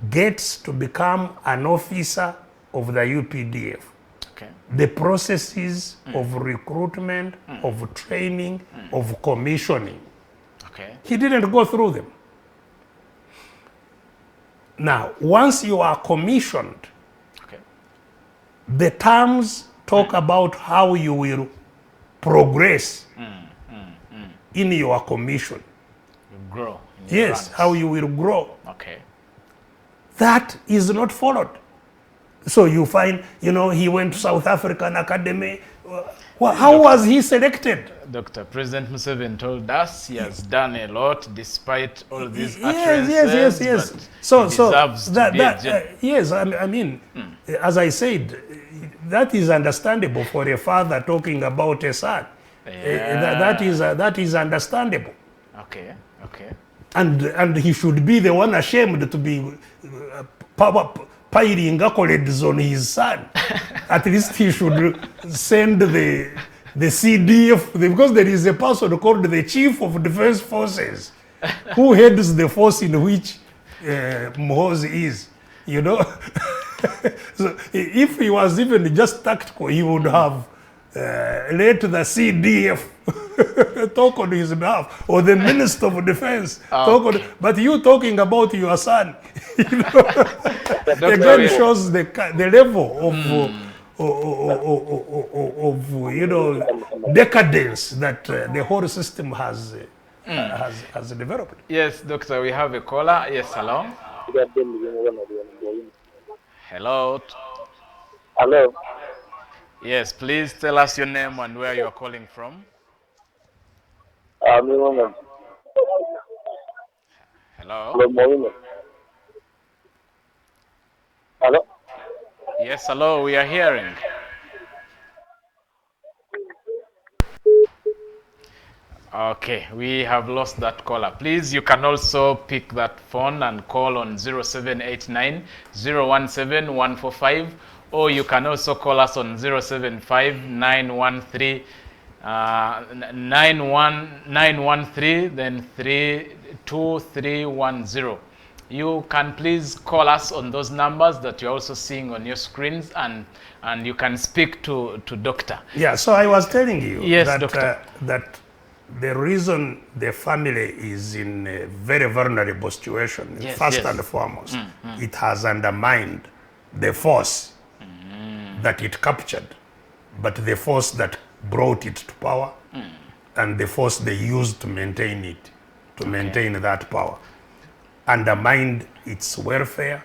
Speaker 5: gets to become an officer of the UPDF.
Speaker 6: Okay.
Speaker 5: The processes of recruitment, of training, of commissioning.
Speaker 6: Okay.
Speaker 5: He didn't go through them. Now, once you are commissioned,
Speaker 6: Okay.
Speaker 5: the terms talk about how you will progress in your commission.
Speaker 6: You grow. In your
Speaker 5: Yes,
Speaker 6: ranks.
Speaker 5: how you will grow.
Speaker 6: Okay.
Speaker 5: That is not followed. So you find, he went to South African Academy. Well, how was he selected?
Speaker 6: Dr. President Museveni told us he has done a lot despite all these utterances.
Speaker 5: Yes.
Speaker 6: But
Speaker 5: So
Speaker 6: he deserves to be a gen-
Speaker 5: yes, I mean, as I said, that is understandable for a father talking about a son. That is understandable.
Speaker 6: Okay. Okay.
Speaker 5: And he should be the one ashamed to be piling accolades on his son. At least he should send the CDF, because there is a person called the Chief of Defense Forces who heads the force in which Muhoozi is, So if he was even just tactical, he would have let the CDF talk on his behalf, or the Minister of Defense talk on. But you talking about your son, again shows the level of decadence that the whole system has developed.
Speaker 6: Yes, doctor, we have a caller. Yes, hello. Hello.
Speaker 10: Hello.
Speaker 6: Yes, please tell us your name and where you are calling from.
Speaker 10: Hello.
Speaker 6: Hello.
Speaker 10: Hello.
Speaker 6: Yes, hello, we are hearing. Okay, we have lost that caller. Please, you can also pick that phone and call on 0789 017 145, or you can also call us on 075 913 913 then 32310. You can please call us on those numbers that you're also seeing on your screens, and you can speak to Doctor.
Speaker 5: Yeah, so I was telling you
Speaker 6: Yes,
Speaker 5: that,
Speaker 6: Doctor.
Speaker 5: That the reason the family is in a very vulnerable situation,
Speaker 6: Yes,
Speaker 5: first
Speaker 6: yes.
Speaker 5: and foremost, it has undermined the force that it captured, but the force that brought it to power, and the force they used to maintain it, to maintain that power, undermined its welfare,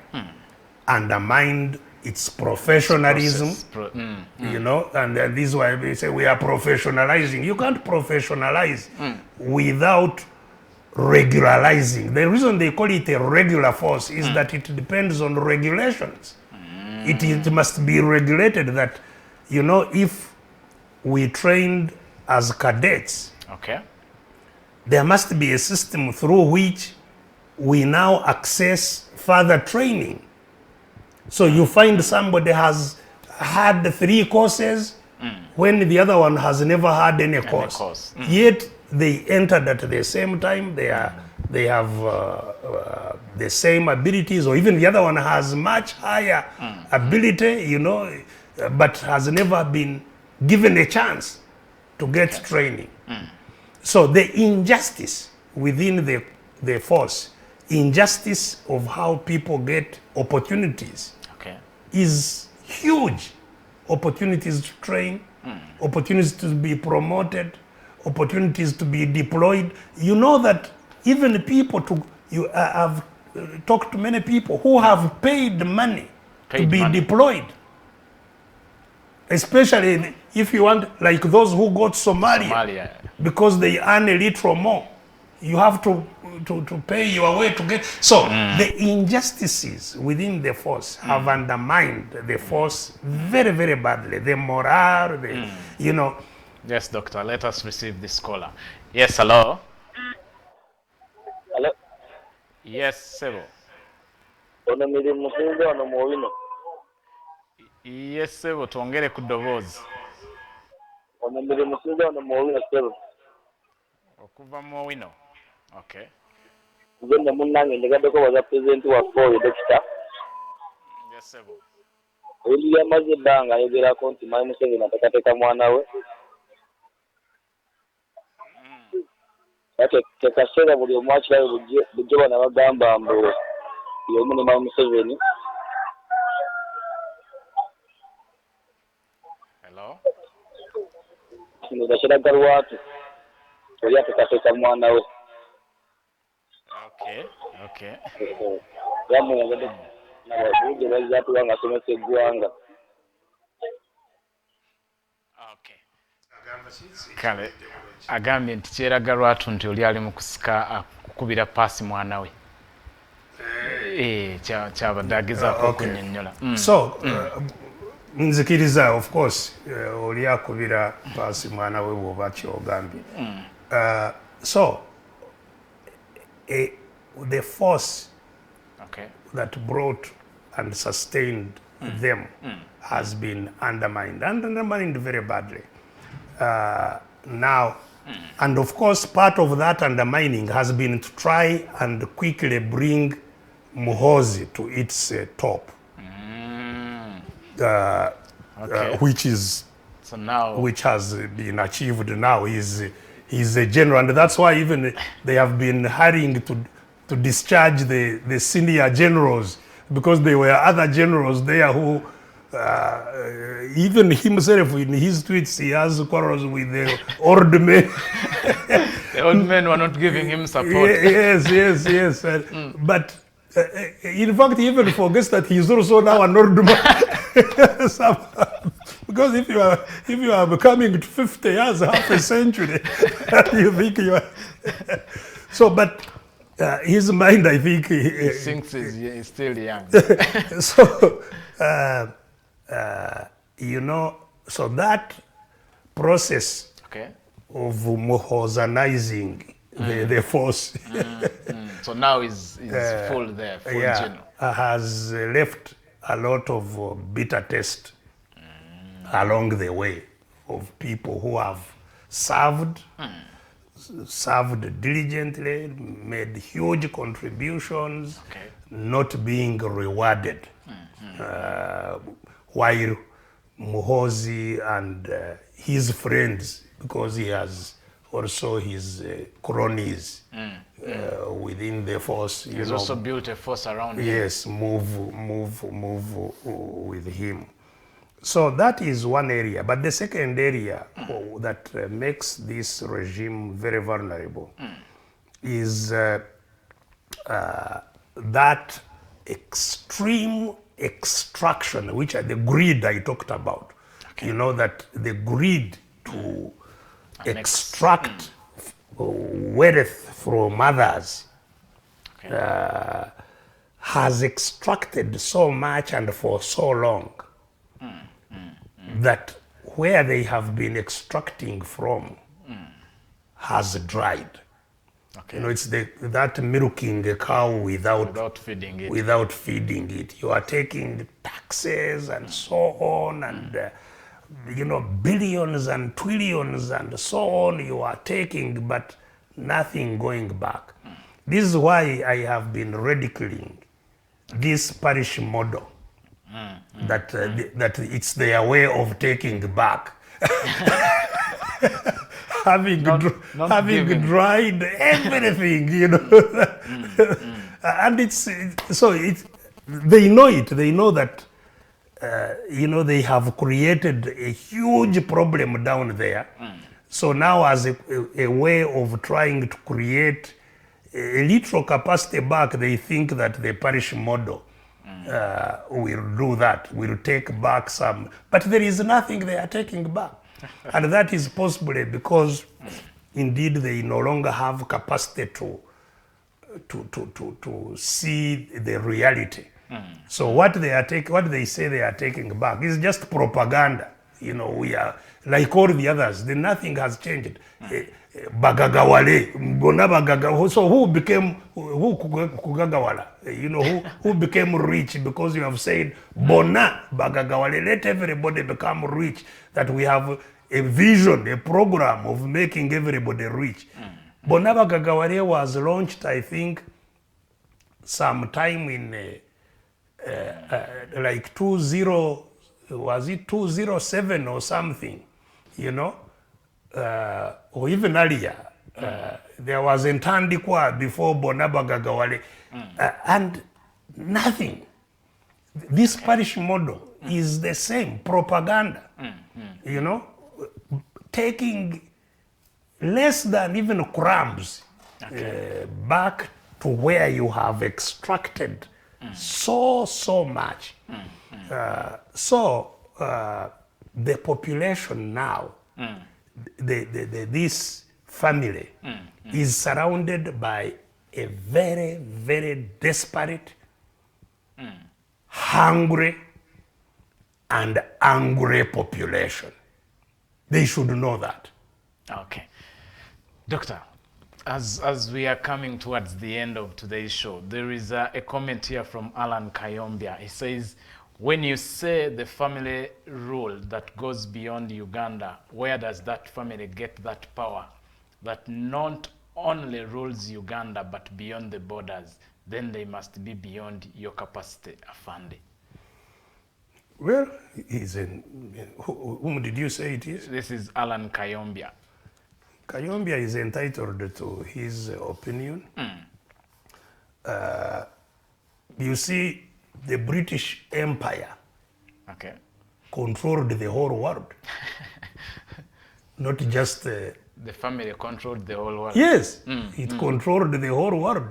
Speaker 5: undermined its professionalism, and this is why we say we are professionalizing. You can't professionalize without regularizing. The reason they call it a regular force is that it depends on regulations. It must be regulated that, if we trained as cadets,
Speaker 6: Okay.
Speaker 5: there must be a system through which we now access further training. So you find somebody has had 3 courses when the other one has never had any course. Yet they entered at the same time. They have the same abilities, or even the other one has much higher ability, but has never been given a chance to get training. So the injustice within the force, injustice of how people get opportunities, is huge. Opportunities to train, opportunities to be promoted, opportunities to be deployed. You know that even people have talked to many people who have paid money to be deployed. Especially if you want, like those who go to Somalia. Because they earn a little more. You have to pay your way to get. So the injustices within the force have undermined the force very, very badly. The morale,
Speaker 6: Yes, doctor. Let us receive this caller. Yes, hello. Yes, Sebo.
Speaker 10: Ono mirimu musinze wano mu Owino.
Speaker 6: Yes, Sebo, tuongere ku ddoboozi.
Speaker 10: Ono mirimu musinze wano mu Owino Sebo.
Speaker 6: Okuva mu Owino. Okay.
Speaker 10: Nze nno munnange njegaddeko baza pulezidenti waffe oyo Dokita.
Speaker 6: Yes, Sebo.
Speaker 10: Ebintu byamaze ebbanga ayogerako nti Mayi Museveni ateekateeka mwana we. Ate tekaseera buli omu akirabe bujjo bana bagamba mbu y'omu ne Mayi Museveni.
Speaker 6: Hello?
Speaker 10: Kino kakiraga lwatu oli ateekateeka mwana we.
Speaker 6: Okay.
Speaker 10: Yamuyagade n'ababuuge bazza tuba nga asomesa eggwanga.
Speaker 6: Okay. Kale, agambye nti kyeraga lwatu nti oli ali mu kusika kukubira paasi mwana we. Kyabadde agezaako okunnyonnyola.
Speaker 5: So, nzikiriza, of course, oli akubira paasi mwana we bw'oba ky'ogambye. So, the force that brought and sustained them has been undermined very badly. Now, and of course, part of that undermining has been to try and quickly bring Muhoozi to its top, which has been achieved now. He's a general, and that's why even they have been hurrying to discharge the senior generals, because there were other generals there who, even himself in his tweets, he has quarrels with the old men.
Speaker 6: The old men were not giving him support.
Speaker 5: Yes. But in fact, he even forgets that he is also now an old man. Because if you are becoming to 50 years, half a century, you think you are. So, but his mind, I think,
Speaker 6: he thinks he's still young.
Speaker 5: So, so that process of Muhoozanizing the force.
Speaker 6: So now is full there, full general.
Speaker 5: Has left a lot of bitter taste along the way of people who have served diligently, made huge contributions, not being rewarded. While Muhoozi and his friends, because he has also his cronies within the force.
Speaker 6: He's also built a force around him.
Speaker 5: Yes, move with him. So that is one area. But the second area that makes this regime very vulnerable is that extreme extraction, which are the greed I talked about. You know, that the greed to extract wealth from others has extracted so much and for so long that where they have been extracting from has dried. You know, it's that milking a cow without feeding it. You are taking taxes and so on, and billions and trillions and so on you are taking, but nothing going back. This is why I have been ridiculing this parish model, that it's their way of taking back. having dried everything, and they know it. They know that they have created a huge problem down there. So now, as a way of trying to create a little capacity back, they think that the parish model will do that, will take back some. But there is nothing they are taking back. And that is possibly because indeed they no longer have capacity to see the reality. So what they say they are taking back is just propaganda. You know, we are like all the others. Nothing has changed. Bagagawale, Bona Bagaga. So who became who Kugagawala? You know, who became rich because you have said Bona Bagagawale. Let everybody become rich. That we have a vision, a program of making everybody rich. Bona Bagagawale was launched, I think, sometime in like 207 or something, you know, or even earlier. There was Ntandikwa before Bonabagagawale, and nothing. This parish model is the same propaganda, you know, taking less than even crumbs back to where you have extracted so much. The population now, this family is surrounded by a very, very desperate, hungry, and angry population. They should know that.
Speaker 6: Okay. Doctor, as we are coming towards the end of today's show, there is a comment here from Alan Kayombia. He says, when you say the family rule that goes beyond Uganda, where does that family get that power that not only rules Uganda but beyond the borders? Then they must be beyond your capacity, Afande.
Speaker 5: Well, whom did you say it is?
Speaker 6: This is Alan Kayombia.
Speaker 5: Kayombia is entitled to his opinion. You see, the British Empire controlled the whole world. Not just... the
Speaker 6: family controlled the whole world.
Speaker 5: Yes, it controlled the whole world.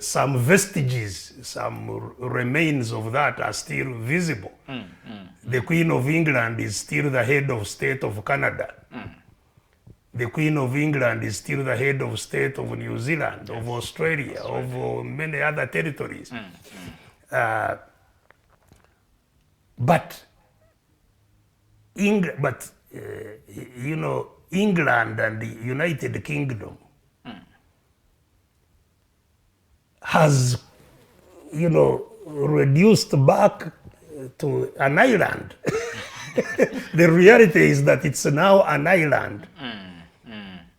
Speaker 5: Some vestiges, some remains of that are still visible. The Queen of England is still the head of state of Canada. The Queen of England is still the head of state of New Zealand, of Australia, of many other territories. But you know, England and the United Kingdom has, you know, reduced back to an island. The reality is that it's now an island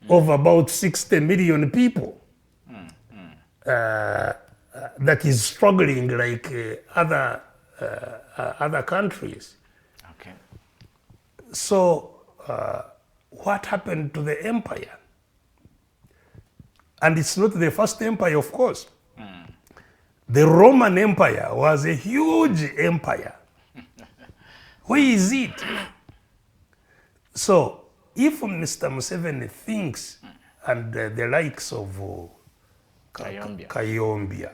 Speaker 5: of about 60 million people that is struggling like other countries.
Speaker 6: Okay.
Speaker 5: So what happened to the empire? And it's not the first empire, of course. The Roman Empire was a huge empire. Where is it? So, if Mr. Museveni thinks, and the likes of Kayombia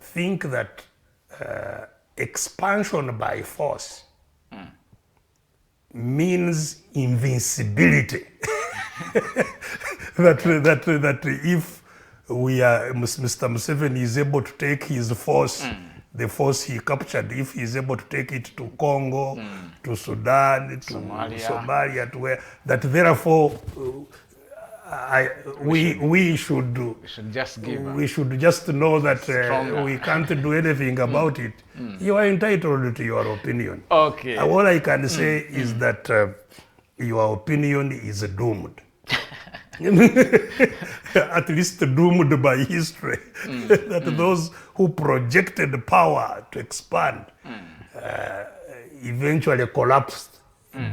Speaker 5: think that expansion by force means invincibility, that if Mr. Museveni is able to take his force, the force he captured, if he is able to take it to Congo, to Sudan, to Somalia, to where, that therefore we should just know that we can't do anything about it. You are entitled to your opinion.
Speaker 6: Okay.
Speaker 5: All I can say is that your opinion is doomed. At least doomed by history. That those who projected power to expand eventually collapsed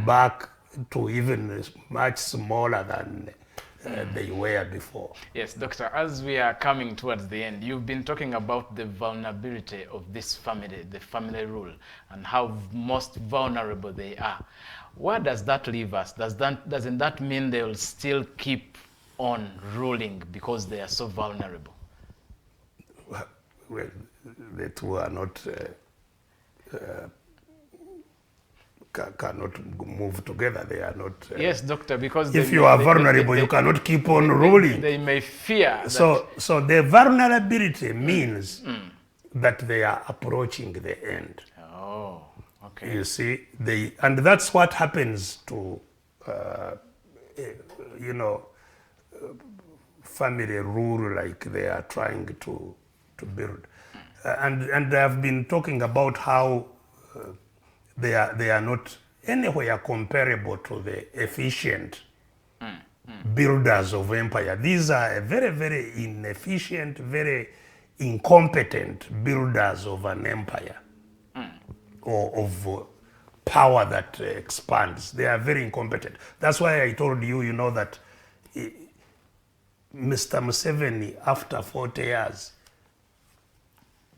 Speaker 5: back to even much smaller than they were before.
Speaker 6: Yes, Doctor, as we are coming towards the end, you've been talking about the vulnerability of this family, the family rule, and how most vulnerable they are. Where does that leave us? Doesn't that mean they will still keep on ruling because they are so vulnerable?
Speaker 5: Well, the two are not, cannot move together. They are not.
Speaker 6: Yes, Doctor, because
Speaker 5: if you are vulnerable, you cannot keep on ruling.
Speaker 6: They may fear.
Speaker 5: So the vulnerability means that they are approaching the end.
Speaker 6: Oh, okay.
Speaker 5: You see, and that's what happens to, family rule like they are trying to build. And I've been talking about how they are not anywhere comparable to the efficient builders of empire. These are very, very inefficient, very incompetent builders of an empire or of power that expands. They are very incompetent. That's why I told you, that Mr. Museveni, after 40 years,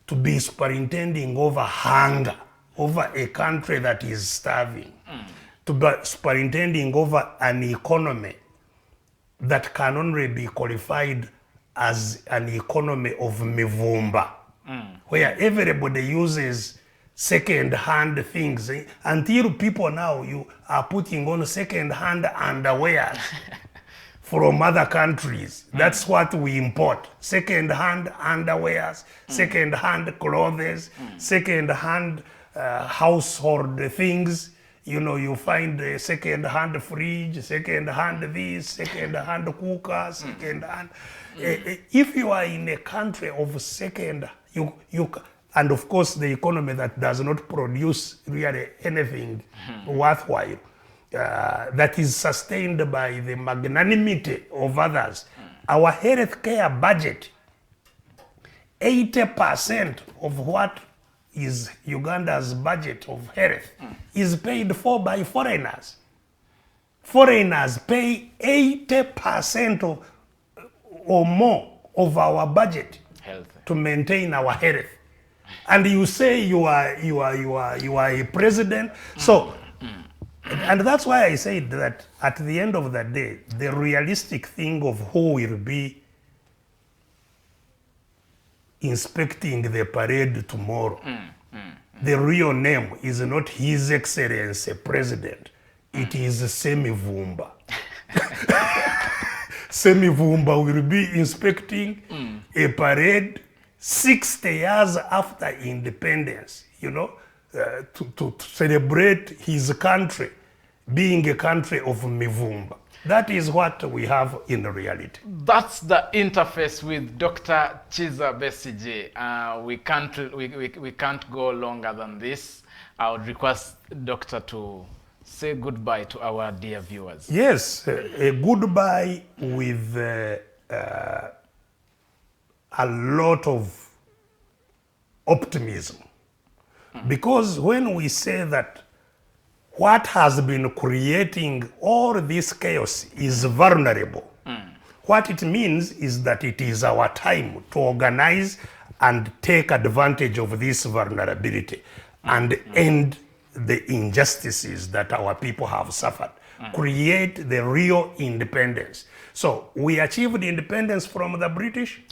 Speaker 5: to be superintending over hunger, over a country that is starving, to be superintending over an economy that can only be qualified as an economy of mivumba, where everybody uses second-hand things, until people now you are putting on second-hand underwear from other countries. That's what we import. Second-hand underwears, second-hand clothes, second-hand household things. You find a second-hand fridge, second-hand this, second-hand cooker, second-hand. If you are in a country of second, and of course the economy that does not produce really anything worthwhile, that is sustained by the magnanimity of others. Our healthcare budget, 80% of what is Uganda's budget of health is paid for by foreigners. Foreigners pay 80% or more of our budget to maintain our health. And you say you are a president. So, and that's why I said that at the end of the day, the realistic thing of who will be inspecting the parade tomorrow, the real name is not His Excellency President. It is Semivumba. Semivumba will be inspecting a parade 60 years after independence, to celebrate his country being a country of Mivumba. That is what we have in reality.
Speaker 6: That's the interface with Dr. Kizza Besigye. We can't go longer than this. I would request Doctor to say goodbye to our dear viewers.
Speaker 5: Yes, a goodbye with a lot of optimism. Because when we say that what has been creating all this chaos is vulnerable, what it means is that it is our time to organize and take advantage of this vulnerability and end the injustices that our people have suffered, create the real independence. So we achieved independence from the British.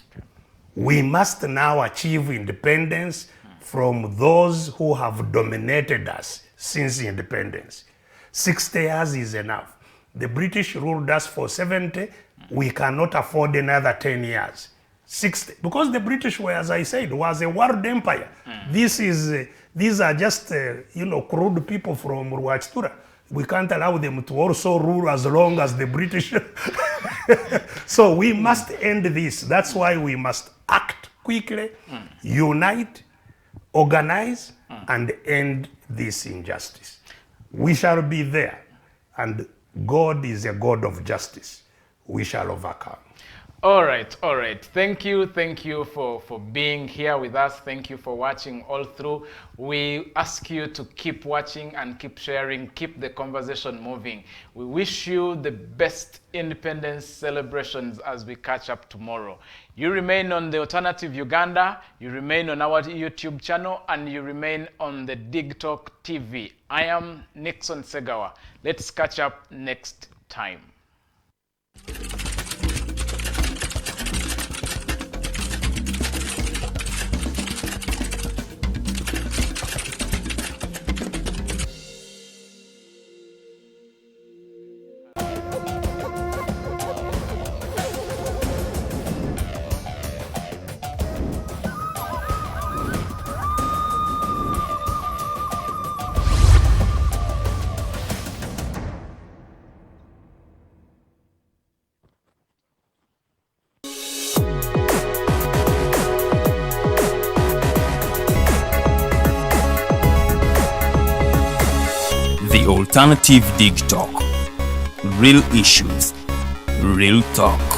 Speaker 5: We must now achieve independence from those who have dominated us since independence. 60 years is enough. The British ruled us for 70. We cannot afford another 10 years. 60, because the British were, as I said, was a world empire. These are just, crude people from Rwachtura. We can't allow them to also rule as long as the British. So we must end this. That's why we must act quickly, unite, organize, and end this injustice. We shall be there, and God is a God of justice. We shall overcome.
Speaker 6: All right. Thank you for being here with us. Thank you for watching all through. We ask you to keep watching and keep sharing, keep the conversation moving. We wish you the best independence celebrations as we catch up tomorrow. You remain on the Alternative Uganda, you remain on our YouTube channel, and you remain on the Dig Talk TV. I am Nixon Segawa. Let's catch up next time.
Speaker 1: The Alternative Dig Talk. Real issues, real talk.